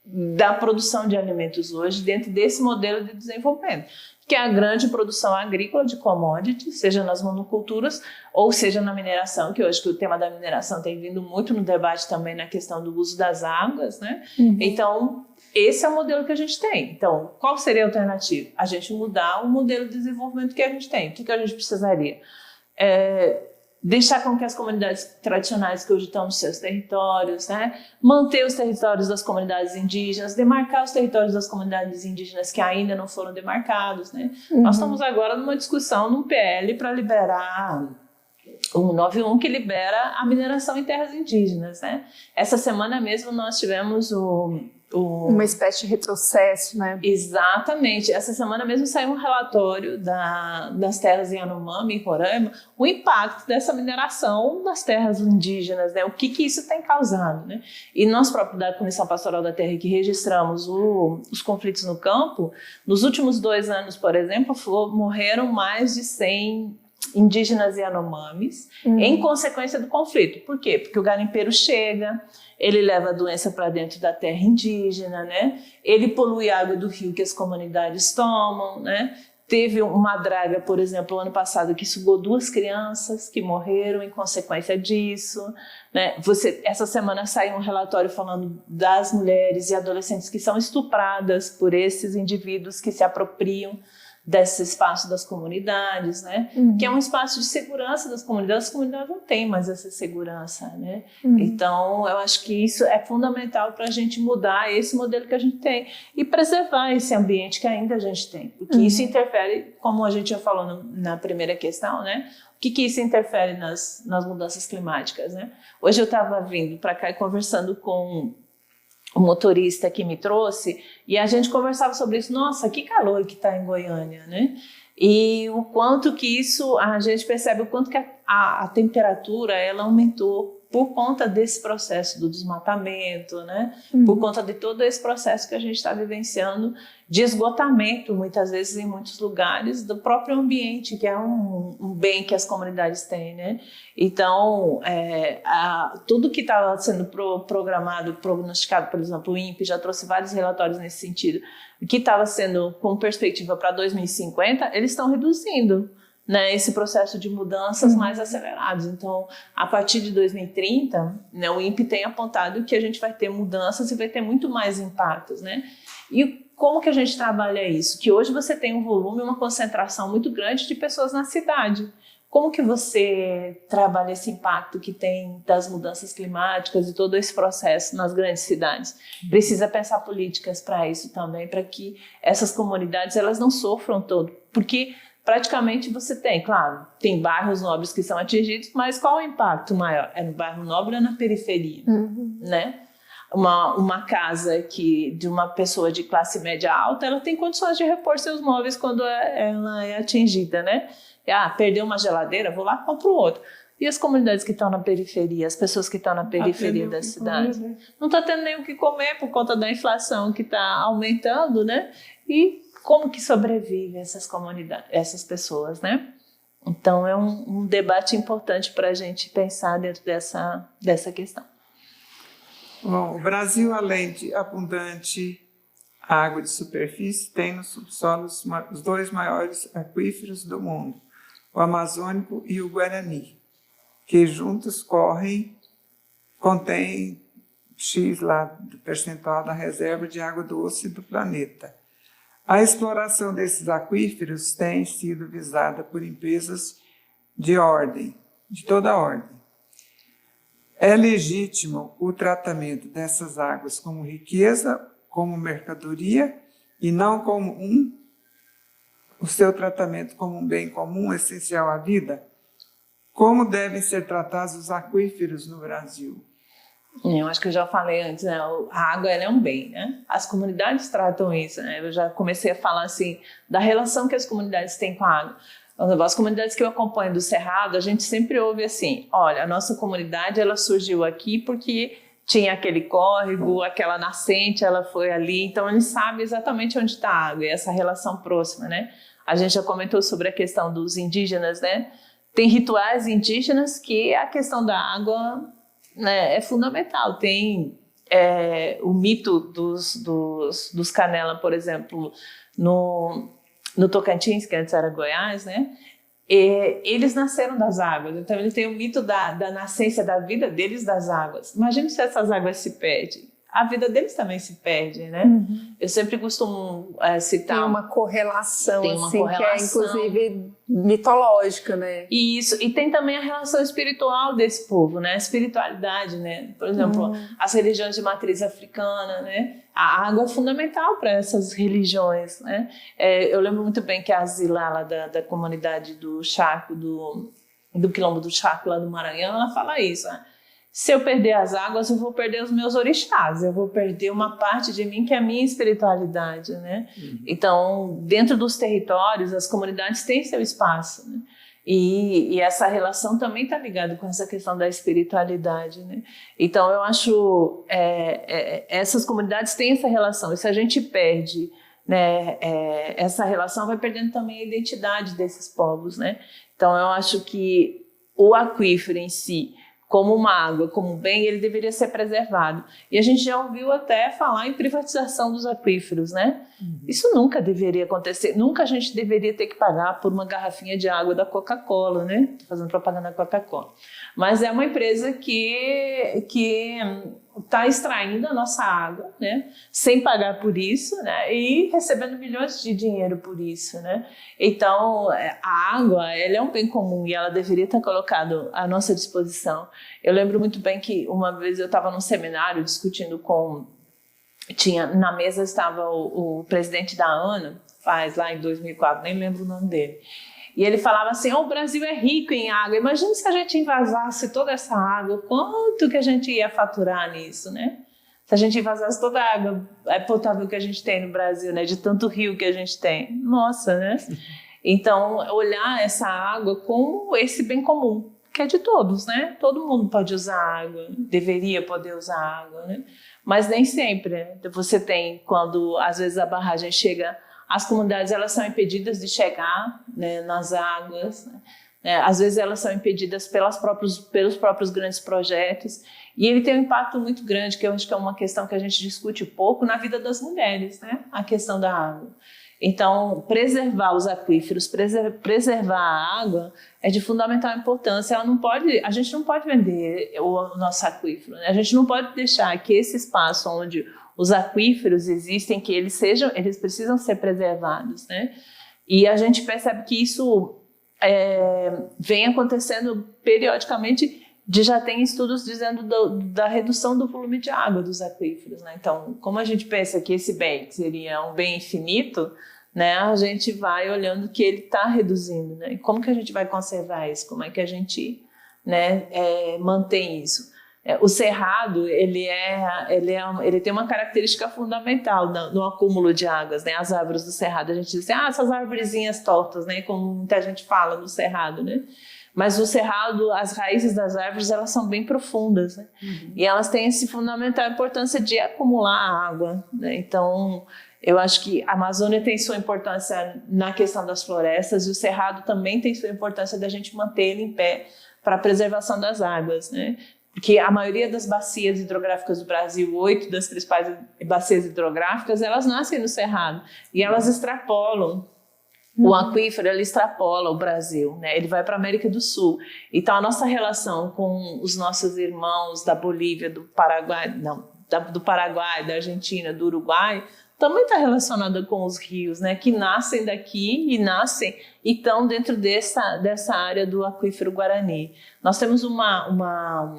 da produção de alimentos hoje, dentro desse modelo de desenvolvimento, que é a grande produção agrícola de commodities, seja nas monoculturas ou seja na mineração, que hoje que o tema da mineração tem vindo muito no debate também na questão do uso das águas, né? Então, esse é o modelo que a gente tem. Então, qual seria a alternativa? A gente mudar o modelo de desenvolvimento que a gente tem. O que a gente precisaria? Deixar com que as comunidades tradicionais que hoje estão nos seus territórios, né, manter os territórios das comunidades indígenas, demarcar os territórios das comunidades indígenas que ainda não foram demarcados, né. Nós estamos agora numa discussão num PL para liberar o 191 que libera a mineração em terras indígenas, né. Essa semana mesmo nós tivemos uma espécie de retrocesso, né? Exatamente. Essa semana mesmo saiu um relatório das terras em Yanomami e Roraima, o impacto dessa mineração nas terras indígenas, né? O que isso tem causado, né? E nós próprios da Comissão Pastoral da Terra, que registramos os conflitos no campo, nos últimos 2 anos, por exemplo, morreram mais de 100 indígenas Yanomamis em consequência do conflito. Por quê? Porque o garimpeiro chega, ele leva a doença para dentro da terra indígena, né? Ele polui a água do rio que as comunidades tomam, né? Teve uma draga, por exemplo, ano passado, que sugou 2 crianças que morreram em consequência disso, né? Essa semana saiu um relatório falando das mulheres e adolescentes que são estupradas por esses indivíduos que se apropriam desse espaço das comunidades, né? Que é um espaço de segurança das comunidades. As comunidades não têm mais essa segurança, né? Então, eu acho que isso é fundamental para a gente mudar esse modelo que a gente tem e preservar esse ambiente que ainda a gente tem. Porque isso interfere, como a gente já falou na primeira questão, né? O que isso interfere nas mudanças climáticas, né? Hoje eu estava vindo para cá e conversando com o motorista que me trouxe, e a gente conversava sobre isso. Nossa, que calor que está em Goiânia, né? E o quanto que isso, a gente percebe o quanto que a temperatura ela aumentou por conta desse processo do desmatamento, né? Por conta de todo esse processo que a gente está vivenciando de esgotamento, muitas vezes em muitos lugares, do próprio ambiente, que é um bem que as comunidades têm, né? Então, tudo que estava sendo programado, prognosticado, por exemplo, o INPE já trouxe vários relatórios nesse sentido, que estava sendo com perspectiva para 2050, eles estão reduzindo, né, esse processo de mudanças mais acelerados. Então, a partir de 2030, né, o INPE tem apontado que a gente vai ter mudanças e vai ter muito mais impactos, né? E como que a gente trabalha isso? Que hoje você tem um volume, uma concentração muito grande de pessoas na cidade. Como que você trabalha esse impacto que tem das mudanças climáticas e todo esse processo nas grandes cidades? Precisa pensar políticas para isso também, para que essas comunidades elas não sofram todo, porque praticamente você tem, claro, tem bairros nobres que são atingidos, mas qual é o impacto maior? É no bairro nobre ou na periferia, né? Uma casa de uma pessoa de classe média alta, ela tem condições de repor seus móveis quando ela é atingida, né? Perdeu uma geladeira, vou lá e compro outro. E as comunidades que estão na periferia, as pessoas que estão na periferia da cidade, não está tendo nem o que comer por conta da inflação que está aumentando, né? E como que sobrevive essas comunidades, essas pessoas, né? Então, é um debate importante para a gente pensar dentro dessa questão. Bom, o Brasil, além de abundante água de superfície, tem no subsolo os 2 maiores aquíferos do mundo, o Amazônico e o Guarani, que juntos contêm X lá do percentual da reserva de água doce do planeta. A exploração desses aquíferos tem sido visada por empresas de toda ordem. É legítimo o tratamento dessas águas como riqueza, como mercadoria, e não como o seu tratamento como um bem comum essencial à vida? Como devem ser tratados os aquíferos no Brasil? Eu acho que eu já falei antes, né? A água ela é um bem, né? As comunidades tratam isso, né? Eu já comecei a falar assim da relação que as comunidades têm com a água. As comunidades que eu acompanho do Cerrado, a gente sempre ouve assim, olha, a nossa comunidade ela surgiu aqui porque tinha aquele córrego, aquela nascente, ela foi ali, então eles sabem exatamente onde está a água, e essa relação próxima, né? A gente já comentou sobre a questão dos indígenas, né? Tem rituais indígenas que a questão da água, né, é fundamental. Tem o mito dos Canela, por exemplo, no Tocantins, que antes era Goiás, né? E eles nasceram das águas, então ele tem o mito da nascência da vida deles das águas. Imagina se essas águas se perdem. A vida deles também se perde, né? Eu sempre costumo citar... Tem uma correlação, tem uma assim, correlação. que é inclusive mitológica, né? Isso, e tem também a relação espiritual desse povo, né? A espiritualidade, né? Por exemplo, as religiões de matriz africana, né? A água é fundamental para essas religiões, né? Eu lembro muito bem que a Zila, lá da comunidade do Chaco, do Quilombo do Chaco, lá do Maranhão, ela fala isso, né? Se eu perder as águas, eu vou perder os meus orixás, eu vou perder uma parte de mim que é a minha espiritualidade, né? Então, dentro dos territórios, as comunidades têm seu espaço, né? E essa relação também está ligada com essa questão da espiritualidade, né? Então, eu acho essas comunidades têm essa relação, e se a gente perde, né, essa relação, vai perdendo também a identidade desses povos, né? Então, eu acho que o aquífero em si, como uma água, como um bem, ele deveria ser preservado. E a gente já ouviu até falar em privatização dos aquíferos, né? Isso nunca deveria acontecer. Nunca a gente deveria ter que pagar por uma garrafinha de água da Coca-Cola, né? Tô fazendo propaganda da Coca-Cola. Mas é uma empresa que está extraindo a nossa água, né? Sem pagar por isso, né? E recebendo milhões de dinheiro por isso, né? Então, a água, ela é um bem comum e ela deveria estar colocada à nossa disposição. Eu lembro muito bem que uma vez eu estava num seminário discutindo na mesa estava o presidente da ANA, faz lá em 2004, nem lembro o nome dele. E ele falava assim, o Brasil é rico em água, imagina se a gente invasasse toda essa água, quanto que a gente ia faturar nisso, né? Se a gente invasasse toda a água potável que a gente tem no Brasil, né? De tanto rio que a gente tem. Nossa, né? Então, olhar essa água como esse bem comum, que é de todos, né? Todo mundo pode usar água, deveria poder usar água, né? Mas nem sempre, né? Você tem, quando às vezes a barragem chega, as comunidades elas são impedidas de chegar, né, nas águas, né? Às vezes elas são impedidas pelos próprios grandes projetos, e ele tem um impacto muito grande, que eu acho que é uma questão que a gente discute pouco na vida das mulheres, né? A questão da água. Então, preservar os aquíferos, preservar a água é de fundamental importância. A gente não pode vender o nosso aquífero, né? A gente não pode deixar que esse espaço onde os aquíferos existem, que eles precisam ser preservados, né? E a gente percebe que isso vem acontecendo periodicamente. Já tem estudos dizendo da redução do volume de água dos aquíferos, né? Então, como a gente pensa que esse bem seria um bem infinito, né, a gente vai olhando que ele está reduzindo, né? E como que a gente vai conservar isso? Como é que a gente, né, mantém isso? O cerrado, ele tem uma característica fundamental no acúmulo de águas, né? As árvores do cerrado, a gente diz assim, essas arvorezinhas tortas, né? Como muita gente fala no cerrado, né? Mas no cerrado, as raízes das árvores, elas são bem profundas, né? E elas têm essa fundamental importância de acumular água, né? Então, eu acho que a Amazônia tem sua importância na questão das florestas, e o cerrado também tem sua importância da gente manter ele em pé para a preservação das águas, né? Porque a maioria das bacias hidrográficas do Brasil, 8 das principais bacias hidrográficas, elas nascem no cerrado, e elas extrapolam. O aquífero, ele extrapola o Brasil, né? Ele vai para a América do Sul. Então, a nossa relação com os nossos irmãos da Bolívia, do Paraguai, da Argentina, do Uruguai, também está relacionada com os rios, né? Que nascem daqui e estão dentro dessa área do aquífero Guarani. Nós temos uma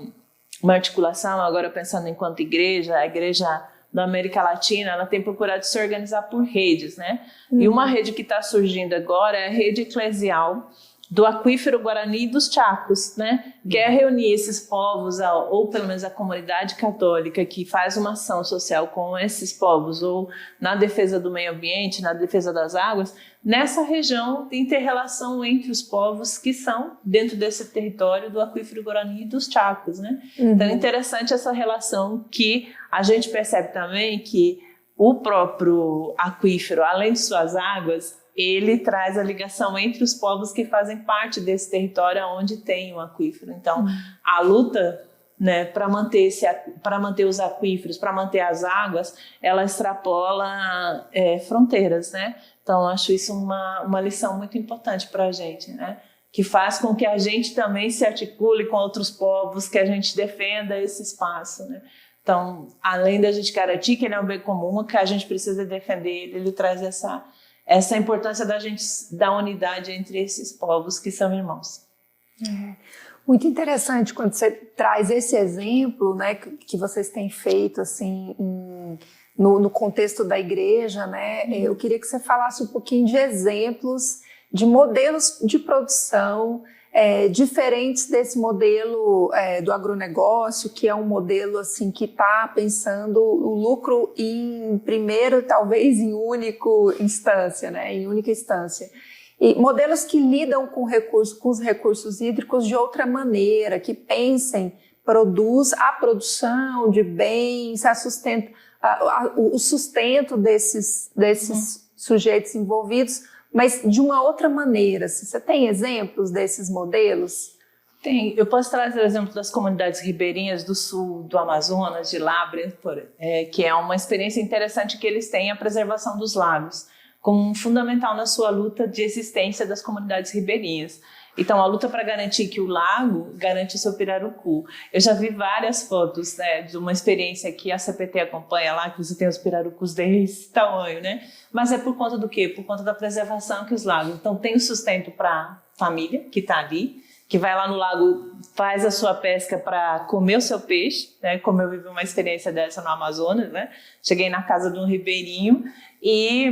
articulação, agora pensando enquanto igreja, a igreja da América Latina, ela tem procurado se organizar por redes, né? E uma rede que está surgindo agora é a rede eclesial do aquífero Guarani e dos Chacos, né? Que é reunir esses povos, ou pelo menos a comunidade católica que faz uma ação social com esses povos, ou na defesa do meio ambiente, na defesa das águas, nessa região de inter-relação entre os povos que são dentro desse território do aquífero Guarani e dos Chacos, né? Então é interessante essa relação que a gente percebe também que o próprio aquífero, além de suas águas, ele traz a ligação entre os povos que fazem parte desse território onde tem o aquífero. Então, a luta né, para manter os aquíferos, para manter as águas, ela extrapola fronteiras, né? Então, acho isso uma lição muito importante para a gente, né? Que faz com que a gente também se articule com outros povos, que a gente defenda esse espaço, né? Então, além da gente garantir que ele é um bem comum, que a gente precisa defender ele traz essa importância da gente, da unidade entre esses povos que são irmãos. Muito interessante quando você traz esse exemplo, né, que vocês têm feito assim, no contexto da igreja, né? Eu queria que você falasse um pouquinho de exemplos de modelos de produção diferentes desse modelo do agronegócio, que é um modelo assim, que está pensando o lucro em primeiro, talvez em única instância, né? Em única instância. E modelos que lidam com os recursos hídricos de outra maneira, que pensem a produção de bens, o sustento desses sujeitos envolvidos, mas de uma outra maneira. Você tem exemplos desses modelos? Tem. Eu posso trazer o exemplo das comunidades ribeirinhas do sul, do Amazonas, de Labres, que é uma experiência interessante que eles têm, a preservação dos lagos, como fundamental na sua luta de existência das comunidades ribeirinhas. Então, a luta para garantir que o lago garante o seu pirarucu. Eu já vi várias fotos, né, de uma experiência que a CPT acompanha lá, que você tem os pirarucus desse tamanho, né? Mas é por conta do quê? Por conta da preservação que os lagos. Então, tem o sustento para a família que está ali, que vai lá no lago, faz a sua pesca para comer o seu peixe, né? Como eu vivi uma experiência dessa no Amazonas, né? Cheguei na casa de um ribeirinho e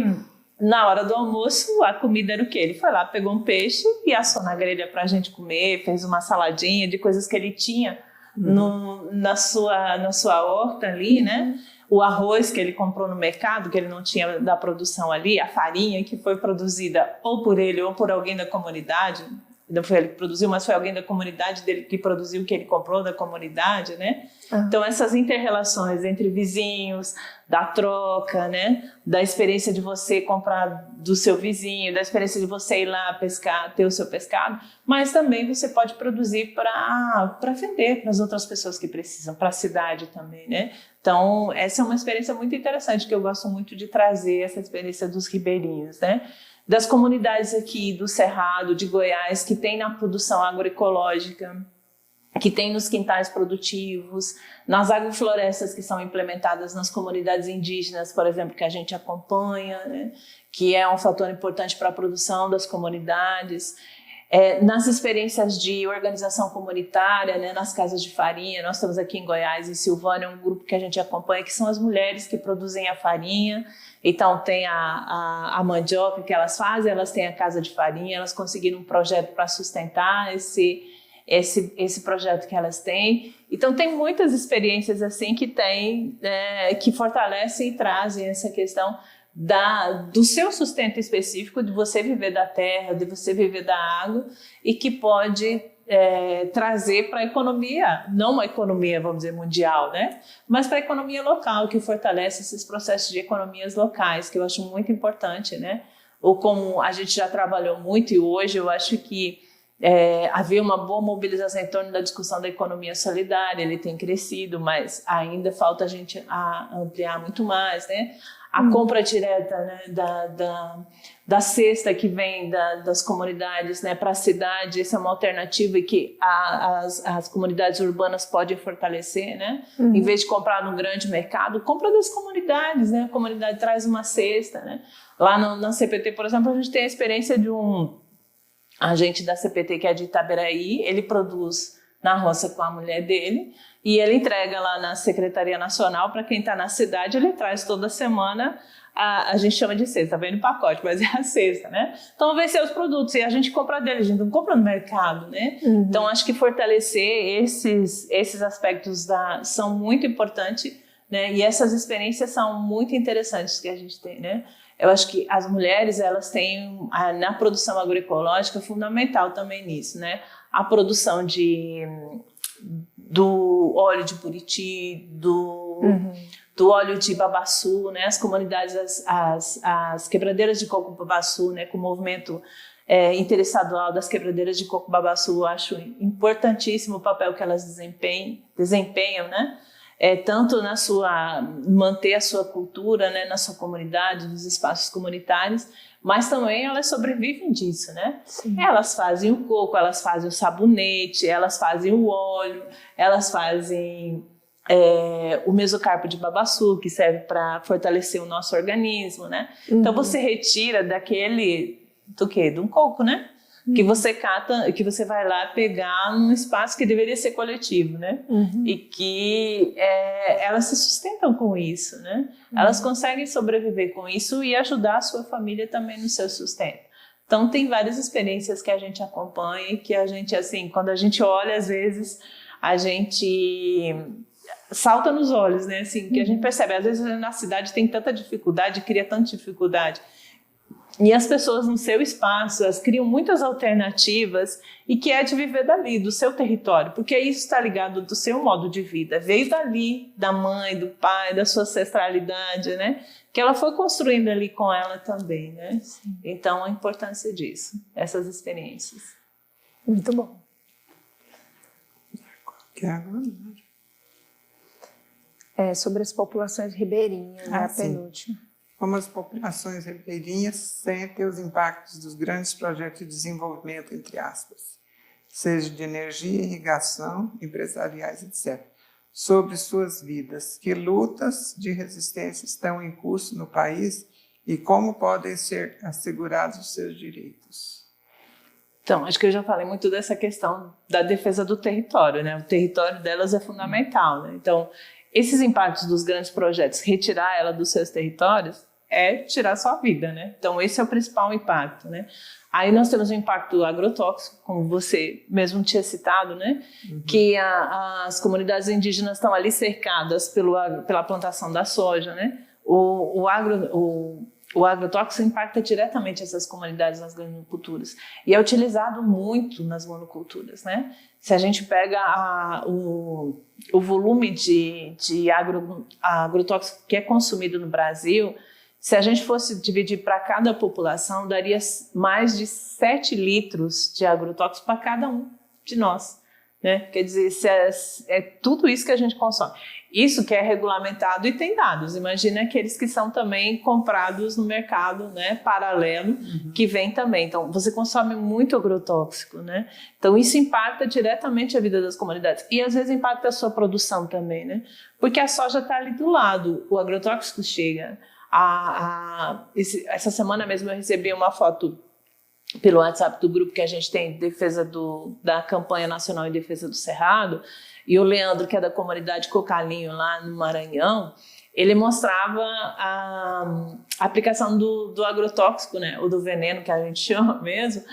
na hora do almoço, a comida era o quê? Ele foi lá, pegou um peixe e assou na grelha para a gente comer, fez uma saladinha de coisas que ele tinha na sua horta ali, né? O arroz que ele comprou no mercado, que ele não tinha da produção ali, a farinha que foi produzida ou por ele ou por alguém da comunidade. Não foi ele que produziu, mas foi alguém da comunidade dele que produziu o que ele comprou da comunidade, né? Então, essas inter-relações entre vizinhos, da troca, né? Da experiência de você comprar do seu vizinho, da experiência de você ir lá pescar, ter o seu pescado, mas também você pode produzir para vender para as outras pessoas que precisam, para a cidade também, né? Então, essa é uma experiência muito interessante, que eu gosto muito de trazer, essa experiência dos ribeirinhos, né? Das comunidades aqui do Cerrado, de Goiás, que tem na produção agroecológica, que tem nos quintais produtivos, nas agroflorestas que são implementadas nas comunidades indígenas, por exemplo, que a gente acompanha, né? Que é um fator importante para a produção das comunidades. Nas experiências de organização comunitária, né, nas casas de farinha, nós estamos aqui em Goiás, em Silvânia, um grupo que a gente acompanha, que são as mulheres que produzem a farinha. Então tem a mandioca que elas fazem, elas têm a casa de farinha, elas conseguiram um projeto para sustentar esse projeto que elas têm. Então tem muitas experiências assim que fortalecem e trazem essa questão do seu sustento específico, de você viver da terra, de você viver da água, e que pode trazer para a economia, não uma economia, vamos dizer, mundial, né? Mas para a economia local, que fortalece esses processos de economias locais, que eu acho muito importante, né? Ou como a gente já trabalhou muito, e hoje eu acho que havia uma boa mobilização em torno da discussão da economia solidária, ele tem crescido, mas ainda falta a gente ampliar muito mais, né? A compra direta, né, da cesta que vem das comunidades, né, para a cidade, essa é uma alternativa que as comunidades urbanas podem fortalecer, né? Em vez de comprar no grande mercado, compra das comunidades, né? A comunidade traz uma cesta, né? Lá na CPT, por exemplo, a gente tem a experiência de um agente da CPT que é de Itaberaí, ele produz na roça com a mulher dele, e ele entrega lá na Secretaria Nacional para quem está na cidade, ele traz toda semana, a gente chama de cesta, vem no pacote, mas é a cesta, né? Então vem ser os produtos, e a gente compra dele, a gente não compra no mercado, né? Então acho que fortalecer esses aspectos são muito importantes, né? E essas experiências são muito interessantes que a gente tem, né? Eu acho que as mulheres, elas têm, na produção agroecológica, fundamental também nisso, né? A produção do óleo de buriti, do óleo de babaçu, né? As comunidades, as quebradeiras de coco babaçu, né? Com o movimento interestadual das quebradeiras de coco-babaçu, eu acho importantíssimo o papel que elas desempenham, né? Tanto na manter a sua cultura, né, na sua comunidade, nos espaços comunitários, mas também elas sobrevivem disso, né? Sim. Elas fazem o coco, elas fazem o sabonete, elas fazem o óleo, elas fazem o mesocarpo de babaçu, que serve para fortalecer o nosso organismo, né? Então você retira de um coco, né? Que você cata, que você vai lá pegar num espaço que deveria ser coletivo, né? E que elas se sustentam com isso, né? Elas conseguem sobreviver com isso e ajudar a sua família também no seu sustento. Então tem várias experiências que a gente acompanha e que a gente, assim, quando a gente olha, às vezes, a gente salta nos olhos, né? Assim, que a gente percebe, às vezes na cidade tem tanta dificuldade, cria tanta dificuldade. E as pessoas no seu espaço, elas criam muitas alternativas e que é de viver dali, do seu território, porque isso está ligado do seu modo de vida, veio dali, da mãe, do pai, da sua ancestralidade, né? Que ela foi construindo ali com ela também, né? Sim. Então, a importância disso, essas experiências. Muito bom. Sobre as populações ribeirinhas, né? A penúltima. Como as populações ribeirinhas sentem os impactos dos grandes projetos de desenvolvimento, entre aspas, seja de energia, irrigação, empresariais, etc., sobre suas vidas. Que lutas de resistência estão em curso no país e como podem ser assegurados os seus direitos? Então, acho que eu já falei muito dessa questão da defesa do território, né? O território delas é fundamental, né? Então, esses impactos dos grandes projetos, retirar ela dos seus territórios, é tirar sua vida, né? Então, esse é o principal impacto, né? Aí nós temos o impacto agrotóxico, como você mesmo tinha citado, né? Que as comunidades indígenas estão ali cercadas pela plantação da soja, né? O agrotóxico impacta diretamente essas comunidades nas grandes monoculturas e é utilizado muito nas monoculturas, né? Se a gente pega o volume de agrotóxico que é consumido no Brasil, se a gente fosse dividir para cada população, daria mais de 7 litros de agrotóxico para cada um de nós, né? Quer dizer, é tudo isso que a gente consome. Isso que é regulamentado e tem dados. Imagina aqueles que são também comprados no mercado, né, paralelo, que vem também. Então, você consome muito agrotóxico, né? Então, isso impacta diretamente a vida das comunidades. E, às vezes, impacta a sua produção também, né? Porque a soja está ali do lado, o agrotóxico chega. Essa semana mesmo eu recebi uma foto pelo WhatsApp do grupo que a gente tem, da campanha nacional em defesa do Cerrado, e o Leandro, que é da comunidade Cocalinho lá no Maranhão, ele mostrava a aplicação do agrotóxico, né, ou do veneno que a gente chama mesmo,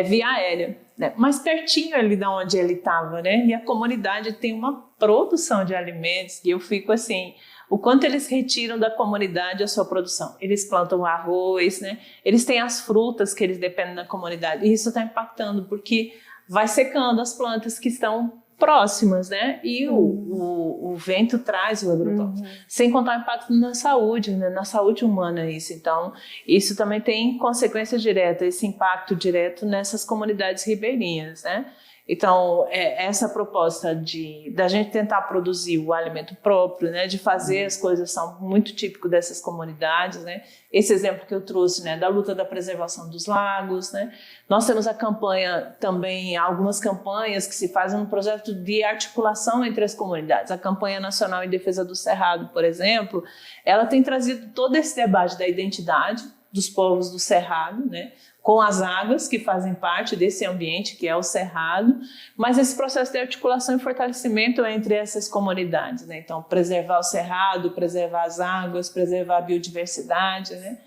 via aérea, né, mas pertinho ali de onde ele estava, né, e a comunidade tem uma produção de alimentos que eu fico assim, o quanto eles retiram da comunidade a sua produção. Eles plantam arroz, né? Eles têm as frutas que eles dependem da comunidade. E isso está impactando, porque vai secando as plantas que estão próximas, né? E o vento traz o agrotóxico. Sem contar o impacto na saúde, né? Na saúde humana isso. Então, isso também tem consequência direta, esse impacto direto nessas comunidades ribeirinhas, né? Então, essa proposta da gente tentar produzir o alimento próprio, né, de fazer as coisas, são muito típico dessas comunidades, né? Esse exemplo que eu trouxe, né, da luta da preservação dos lagos, né? Nós temos a campanha também, algumas campanhas que se fazem no projeto de articulação entre as comunidades. A campanha nacional em defesa do Cerrado, por exemplo, ela tem trazido todo esse debate da identidade dos povos do Cerrado, né? Com as águas que fazem parte desse ambiente que é o Cerrado, mas esse processo de articulação e fortalecimento entre essas comunidades, né? Então, preservar o Cerrado, preservar as águas, preservar a biodiversidade, né?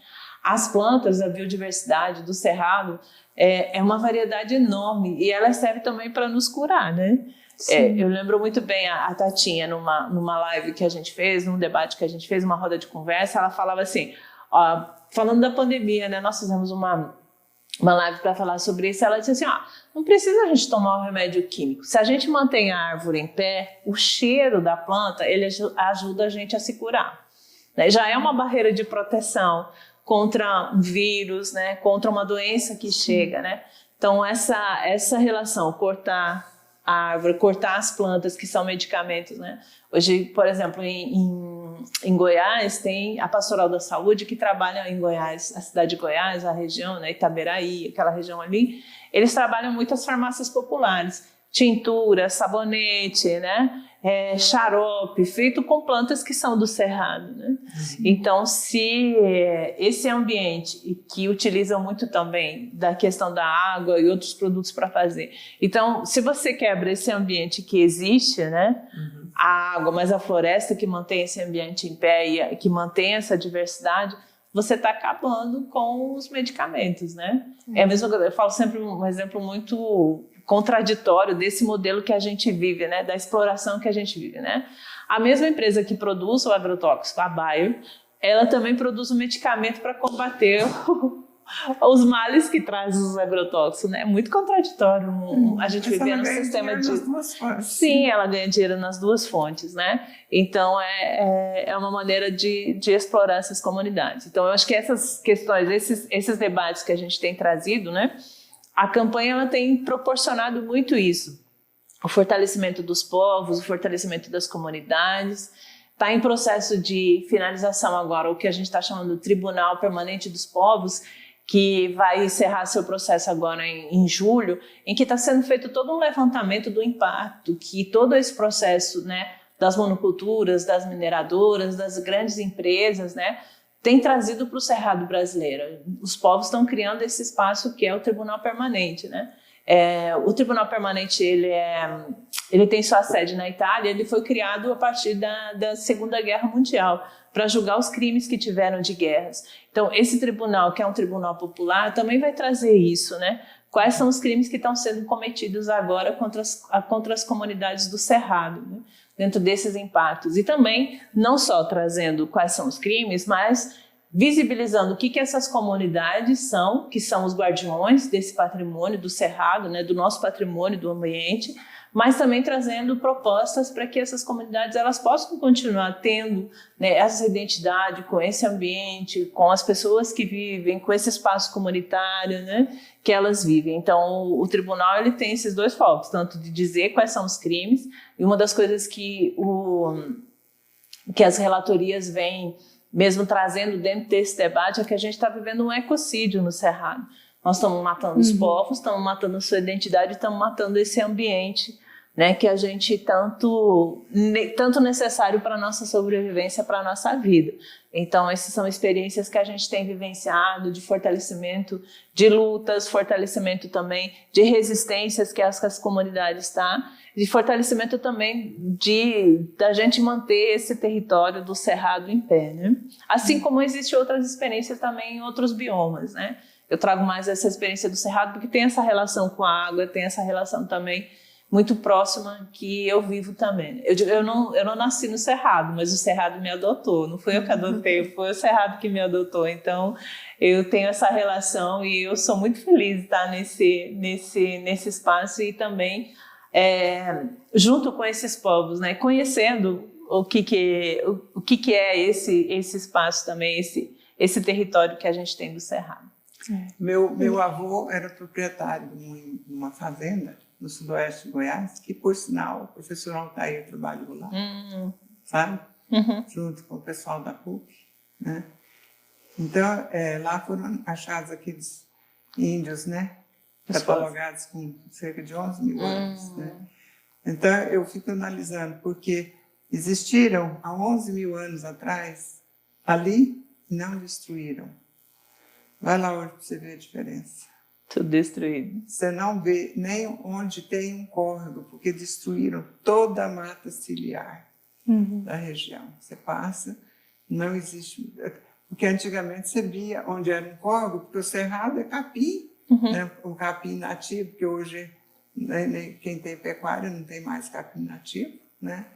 As plantas, a biodiversidade do Cerrado é uma variedade enorme e ela serve também para nos curar, né? Eu lembro muito bem a Tatinha numa live que a gente fez, num debate que a gente fez, uma roda de conversa, ela falava assim, ó, falando da pandemia, né? Nós fizemos uma live para falar sobre isso, ela disse assim, não precisa a gente tomar um remédio químico. Se a gente mantém a árvore em pé, o cheiro da planta, ele ajuda a gente a se curar, né? Já é uma barreira de proteção contra um vírus, né? Contra uma doença que chega, né? Então, essa relação, cortar a árvore, cortar as plantas que são medicamentos, né? Hoje, por exemplo, em Goiás, tem a Pastoral da Saúde, que trabalha em Goiás, a cidade de Goiás, a região, né, Itaberaí, aquela região ali, eles trabalham muito as farmácias populares, tintura, sabonete, né, xarope, feito com plantas que são do cerrado, né? Então, se esse ambiente, que utilizam muito também da questão da água e outros produtos para fazer, então, se você quebra esse ambiente que existe, né, a água, mas a floresta que mantém esse ambiente em pé e que mantém essa diversidade, você está acabando com os medicamentos, né? É a mesma coisa, eu falo sempre um exemplo muito contraditório desse modelo que a gente vive, né? Da exploração que a gente vive, né? A mesma empresa que produz o agrotóxico, a Bayer, ela também produz um medicamento para combater os males que traz os agrotóxicos, né? É muito contraditório. A gente vive num sistema de... Sim, ela ganha dinheiro nas duas fontes, né? Então, é uma maneira de explorar essas comunidades. Então, eu acho que essas questões, esses debates que a gente tem trazido, né? A campanha ela tem proporcionado muito isso. O fortalecimento dos povos, o fortalecimento das comunidades. Está em processo de finalização agora o que a gente está chamando de Tribunal Permanente dos Povos, que vai encerrar seu processo agora em julho, em que está sendo feito todo um levantamento do impacto que todo esse processo, né, das monoculturas, das mineradoras, das grandes empresas, né, tem trazido para o Cerrado brasileiro. Os povos estão criando esse espaço que é o Tribunal Permanente, né? O Tribunal Permanente ele tem sua sede na Itália. Ele foi criado a partir da Segunda Guerra Mundial para julgar os crimes que tiveram de guerras. Então, esse tribunal, que é um tribunal popular, também vai trazer isso, né? Quais são os crimes que estão sendo cometidos agora contra as comunidades do Cerrado, né? Dentro desses impactos. E também, não só trazendo quais são os crimes, mas visibilizando o que essas comunidades são, que são os guardiões desse patrimônio do Cerrado, né, do nosso patrimônio, do ambiente, mas também trazendo propostas para que essas comunidades elas possam continuar tendo, né, essa identidade com esse ambiente, com as pessoas que vivem, com esse espaço comunitário, né, que elas vivem. Então, o tribunal ele tem esses dois focos, tanto de dizer quais são os crimes, e uma das coisas que as relatorias vêm mesmo trazendo dentro desse debate é que a gente está vivendo um ecocídio no Cerrado. Nós estamos matando os povos, estamos matando a sua identidade, estamos matando esse ambiente, né, que a gente tanto necessário para a nossa sobrevivência, para a nossa vida. Então, essas são experiências que a gente tem vivenciado de fortalecimento de lutas, fortalecimento também de resistências que as comunidades estão, de fortalecimento também da gente manter esse território do Cerrado em pé, né? Assim como existem outras experiências também em outros biomas, né? Eu trago mais essa experiência do Cerrado porque tem essa relação com a água, tem essa relação também muito próxima que eu vivo também. Eu não nasci no Cerrado, mas o Cerrado me adotou. Não fui eu que adotei, foi o Cerrado que me adotou. Então, eu tenho essa relação e eu sou muito feliz de estar nesse espaço e também junto com esses povos, né, conhecendo o que é esse espaço também, esse território que a gente tem do Cerrado. Meu avô era proprietário de uma fazenda no sudoeste de Goiás, que, por sinal, o professor Altair trabalhou lá, sabe? Junto com o pessoal da PUC, né? Então, lá foram achados aqueles índios, né? Catalogados com cerca de 11 mil anos, né? Então, eu fico analisando, porque existiram há 11 mil anos atrás, ali, e não destruíram. Vai lá hoje para você ver a diferença. Tudo destruído. Você não vê nem onde tem um córrego, porque destruíram toda a mata ciliar da região. Você passa, não existe... Porque antigamente você via onde era um córrego, porque o cerrado é capim, né? O capim nativo, que hoje quem tem pecuária não tem mais capim nativo, né?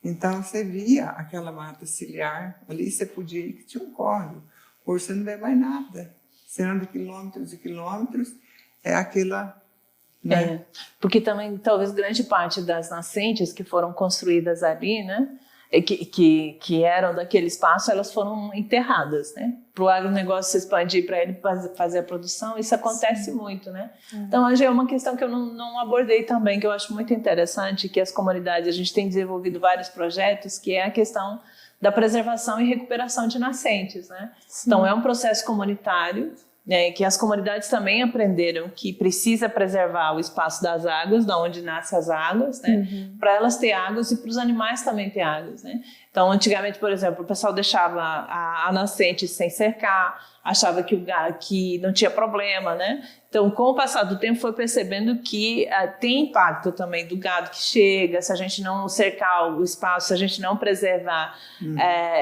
Então você via aquela mata ciliar, ali você podia ir que tinha um córrego. Hoje você não vê mais nada. Você anda quilômetros e quilômetros, é aquela... Né? Porque também, talvez, grande parte das nascentes que foram construídas ali, né? que eram daquele espaço, elas foram enterradas, né? Para o agronegócio se expandir, para ele fazer a produção, isso acontece muito, né? Então, hoje é uma questão que eu não abordei também, que eu acho muito interessante, que as comunidades, a gente tem desenvolvido vários projetos, que é a questão da preservação e recuperação de nascentes, né? Então, é um processo comunitário, né, que as comunidades também aprenderam que precisa preservar o espaço das águas, de onde nascem as águas, né, para elas ter águas e para os animais também ter águas, né. Então, antigamente, por exemplo, o pessoal deixava a nascente sem cercar, achava que não tinha problema, né. Então, com o passar do tempo, foi percebendo que tem impacto também do gado que chega, se a gente não cercar o espaço, se a gente não preservar,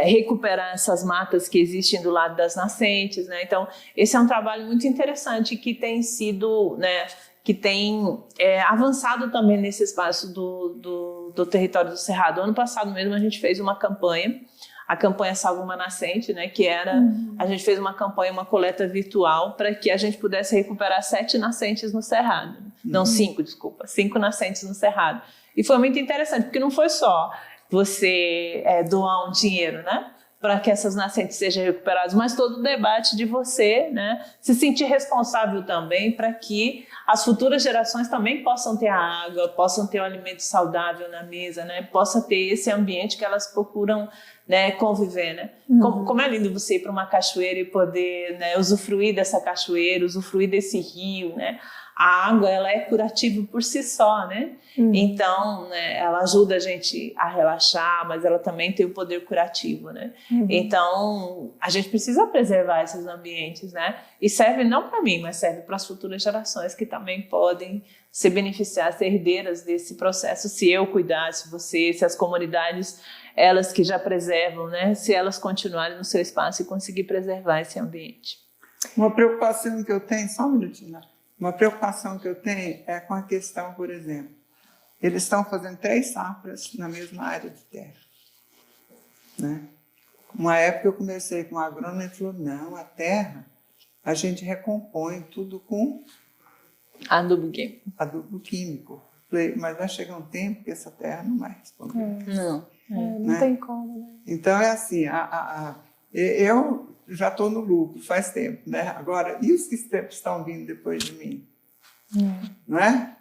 recuperar essas matas que existem do lado das nascentes, né. Então, esse é um trabalho muito interessante que tem sido, né, que tem avançado também nesse espaço do território do Cerrado. Ano passado mesmo a gente fez uma campanha, a campanha Salva uma Nascente, né, que era, a gente fez uma campanha, uma coleta virtual para que a gente pudesse recuperar 7 nascentes no Cerrado. Não, 5, desculpa, 5 nascentes no Cerrado. E foi muito interessante, porque não foi só você doar um dinheiro, né, para que essas nascentes sejam recuperadas, mas todo o debate de você, né, se sentir responsável também para que as futuras gerações também possam ter a água, possam ter o alimento saudável na mesa, né, possa ter esse ambiente que elas procuram, né, conviver, né. Como é lindo você ir para uma cachoeira e poder, né, usufruir dessa cachoeira, usufruir desse rio, né. A água, ela é curativa por si só, né? Então, né, ela ajuda a gente a relaxar, mas ela também tem o poder curativo, né? Então, a gente precisa preservar esses ambientes, né? E serve não para mim, mas serve para as futuras gerações que também podem se beneficiar, ser herdeiras desse processo, se eu cuidar, se você, se as comunidades, elas que já preservam, né? Se elas continuarem no seu espaço e conseguir preservar esse ambiente. Uma preocupação que eu tenho, só um minutinho, né? Uma preocupação que eu tenho é com a questão, por exemplo, eles estão fazendo 3 safras na mesma área de terra, né? Uma época eu conversei com um agrônomo e ele falou, não, a terra a gente recompõe tudo com adubo químico. Adubo químico. Falei, mas vai chegar um tempo que essa terra não vai responder. Não tem como, né? Então é assim, eu já estou no lucro faz tempo, né? Agora, e os que estão vindo depois de mim? Não é?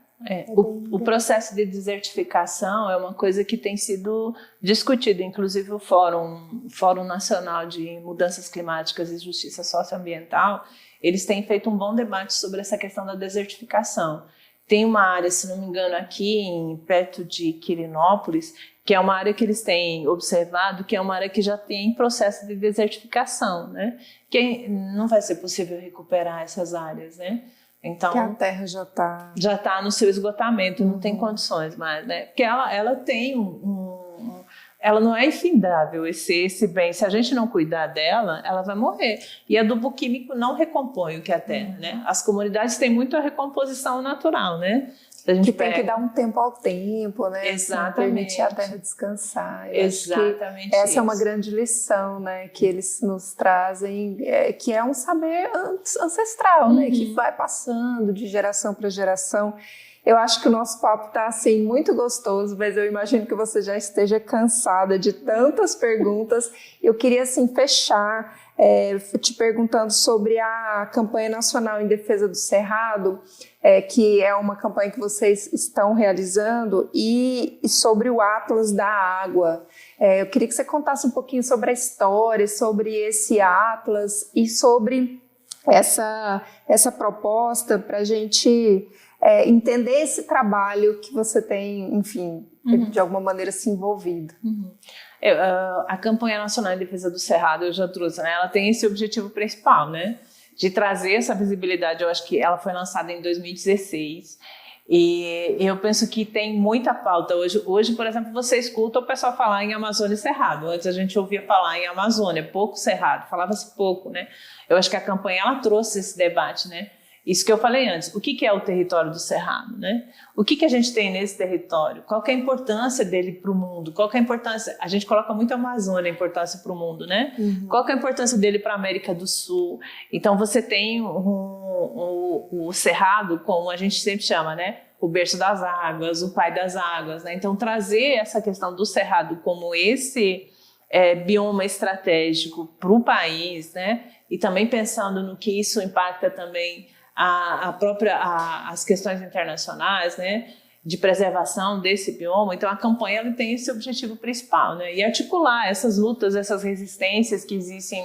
O processo de desertificação é uma coisa que tem sido discutido, inclusive o Fórum Nacional de Mudanças Climáticas e Justiça Socioambiental, eles têm feito um bom debate sobre essa questão da desertificação. Tem uma área, se não me engano, aqui perto de Quirinópolis, que é uma área que eles têm observado, que é uma área que já tem processo de desertificação, né? Que não vai ser possível recuperar essas áreas, né? Então, que a terra já está no seu esgotamento, não tem condições mais, né? Porque ela tem ela não é infindável esse bem. Se a gente não cuidar dela, ela vai morrer. E adubo químico não recompõe o que é a terra, né? As comunidades têm muito a recomposição natural, né? A gente tem que dar um tempo ao tempo, né? Exatamente. Assim, permitir a terra descansar. Exatamente. Acho que essa é uma grande lição, né? Que eles nos trazem, que é um saber ancestral, né? Que vai passando de geração para geração. Eu acho que o nosso papo está assim, muito gostoso, mas eu imagino que você já esteja cansada de tantas perguntas. Eu queria assim, fechar te perguntando sobre a campanha nacional em defesa do Cerrado, que é uma campanha que vocês estão realizando, e sobre o Atlas da Água. Eu queria que você contasse um pouquinho sobre a história, sobre esse Atlas e sobre essa proposta para a gente entender esse trabalho que você tem, enfim, de alguma maneira se envolvido. A campanha nacional em defesa do Cerrado, eu já trouxe, né? Ela tem esse objetivo principal, né? De trazer essa visibilidade. Eu acho que ela foi lançada em 2016 e eu penso que tem muita pauta. Hoje, por exemplo, você escuta o pessoal falar em Amazônia e Cerrado. Antes a gente ouvia falar em Amazônia, pouco Cerrado, falava-se pouco, né? Eu acho que a campanha ela trouxe esse debate, né? Isso que eu falei antes, o que é o território do Cerrado, né? O que a gente tem nesse território? Qual que é a importância dele para o mundo? Qual que é a importância? A gente coloca muito a Amazônia, a importância para o mundo, né? Qual que é a importância dele para a América do Sul? Então você tem o Cerrado, como a gente sempre chama, né? o berço das águas, o pai das águas, né? Então, trazer essa questão do Cerrado como esse bioma estratégico para o país, né? E também pensando no que isso impacta também as questões internacionais, né? De preservação desse bioma. Então, a campanha ela tem esse objetivo principal, né? E articular essas lutas, essas resistências que existem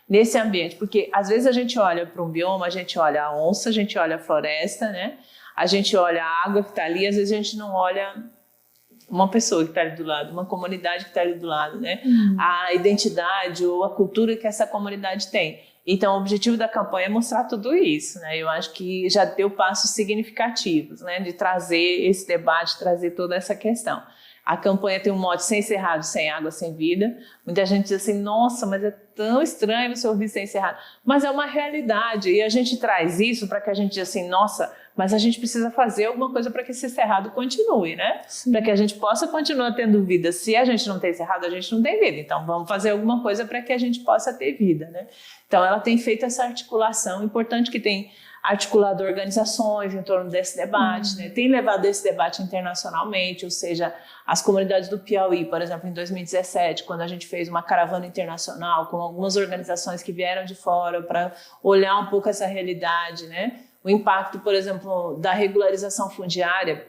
nesse ambiente. Porque, às vezes, a gente olha para um bioma, a gente olha a onça, a gente olha a floresta, né? A gente olha a água que está ali, às vezes a gente não olha uma pessoa que está ali do lado, uma comunidade que está ali do lado, né? A identidade ou a cultura que essa comunidade tem. Então, o objetivo da campanha é mostrar tudo isso, né? Eu acho que já deu passos significativos, né? De trazer esse debate, trazer toda essa questão. A campanha tem um mote: sem cerrado, sem água, sem vida. Muita gente diz assim, nossa, mas é tão estranho você ouvir sem cerrado. Mas é uma realidade, e a gente traz isso para que a gente diga assim, nossa, mas a gente precisa fazer alguma coisa para que esse cerrado continue, né? Para que a gente possa continuar tendo vida. Se a gente não tem cerrado, a gente não tem vida. Então, vamos fazer alguma coisa para que a gente possa ter vida, né? Então, ela tem feito essa articulação. Importante que tem articulado organizações em torno desse debate, né? Tem levado esse debate internacionalmente, ou seja, as comunidades do Piauí, por exemplo, em 2017, quando a gente fez uma caravana internacional com algumas organizações que vieram de fora para olhar um pouco essa realidade, né? O impacto, por exemplo, da regularização fundiária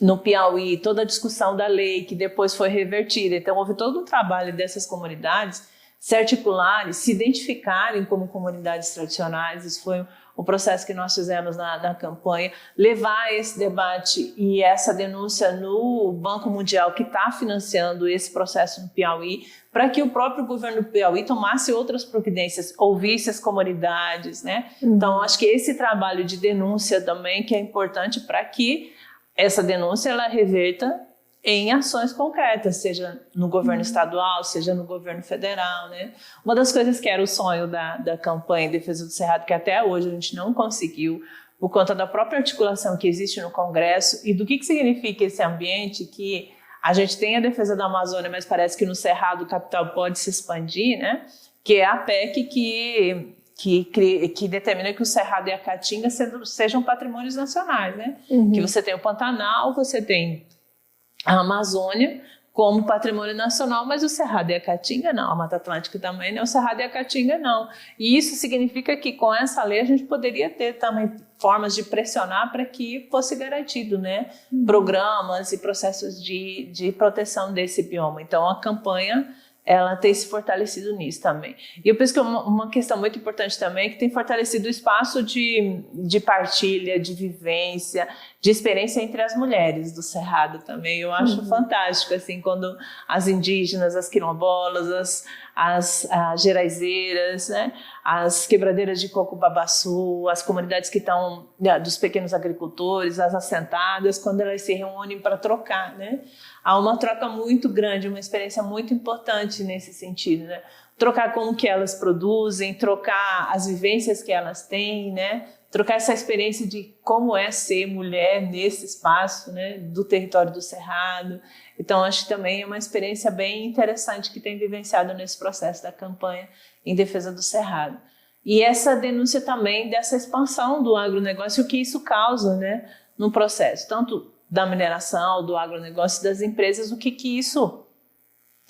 no Piauí, toda a discussão da lei que depois foi revertida. Então, houve todo um trabalho dessas comunidades se articularem, se identificarem como comunidades tradicionais. Isso foi o processo que nós fizemos na campanha, levar esse debate e essa denúncia no Banco Mundial, que está financiando esse processo no Piauí, para que o próprio governo do Piauí tomasse outras providências, ouvisse as comunidades, né? Então, acho que esse trabalho de denúncia também que é importante para que essa denúncia ela reverta em ações concretas, seja no governo estadual, seja no governo federal, né? Uma das coisas que era o sonho da campanha em defesa do Cerrado, que até hoje a gente não conseguiu, por conta da própria articulação que existe no Congresso e do que significa esse ambiente que a gente tem a defesa da Amazônia, mas parece que no Cerrado o capital pode se expandir, né? Que é a PEC que determina que o Cerrado e a Caatinga sejam patrimônios nacionais, né? Que você tem o Pantanal, você tem a Amazônia como patrimônio nacional, mas o Cerrado e a Caatinga não, a Mata Atlântica também, né? O Cerrado e a Caatinga não. E isso significa que com essa lei a gente poderia ter também formas de pressionar para que fosse garantido, né? Programas e processos de proteção desse bioma. Então a campanha ela tem se fortalecido nisso também. E eu penso que uma questão muito importante também é que tem fortalecido o espaço de partilha, de vivência, de experiência entre as mulheres do Cerrado também. Eu acho fantástico, assim, quando as indígenas, as quilombolas, as geraizeiras, né, as quebradeiras de coco-babaçu, as comunidades que estão dos pequenos agricultores, as assentadas, quando elas se reúnem para trocar, né? Há uma troca muito grande, uma experiência muito importante nesse sentido, né? Trocar como que elas produzem, trocar as vivências que elas têm, né? Trocar essa experiência de como é ser mulher nesse espaço, né? Do território do Cerrado. Então, acho que também é uma experiência bem interessante que tem vivenciado nesse processo da campanha em defesa do Cerrado. E essa denúncia também dessa expansão do agronegócio, o que isso causa, né? No processo, tanto da mineração, do agronegócio, das empresas, o que isso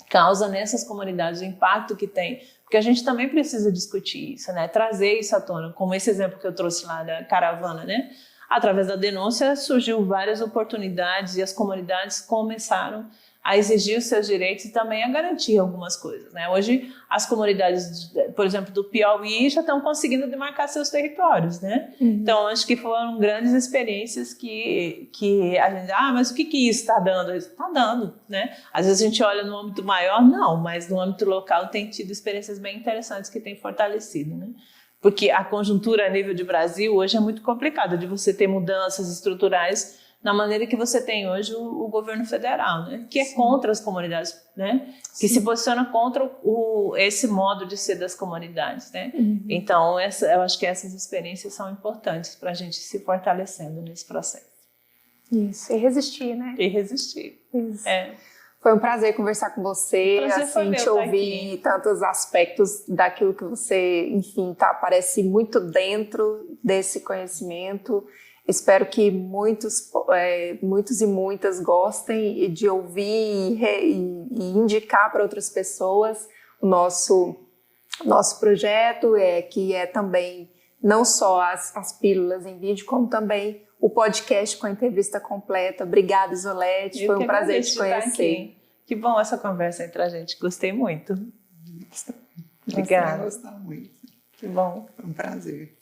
causa nessas comunidades, o impacto que tem. Porque a gente também precisa discutir isso, né? Trazer isso à tona, como esse exemplo que eu trouxe lá da caravana, né? Através da denúncia surgiu várias oportunidades e as comunidades começaram a exigir os seus direitos e também a garantir algumas coisas, né? Hoje, as comunidades, por exemplo, do Piauí já estão conseguindo demarcar seus territórios, né? Então, acho que foram grandes experiências que a gente... mas o que isso está dando? Está dando, né? Às vezes a gente olha no âmbito maior, não, mas no âmbito local tem tido experiências bem interessantes que têm fortalecido, né? Porque a conjuntura a nível de Brasil hoje é muito complicada de você ter mudanças estruturais na maneira que você tem hoje o governo federal, né? Que é contra as comunidades, né? Que se posiciona contra esse modo de ser das comunidades, né? Então, eu acho que essas experiências são importantes para a gente se fortalecendo nesse processo. Isso, e resistir, né? E resistir. Isso. Foi um prazer conversar com você, assim, te ouvir tantos aspectos daquilo que você, enfim, parece muito dentro desse conhecimento. Espero que muitos e muitas gostem de ouvir e indicar para outras pessoas o nosso projeto, que é também não só as pílulas em vídeo, como também o podcast com a entrevista completa. Obrigada, Isolete, foi um prazer te conhecer. Que bom essa conversa entre a gente, gostei muito. Obrigada. Gostei muito. Que bom. Foi um prazer.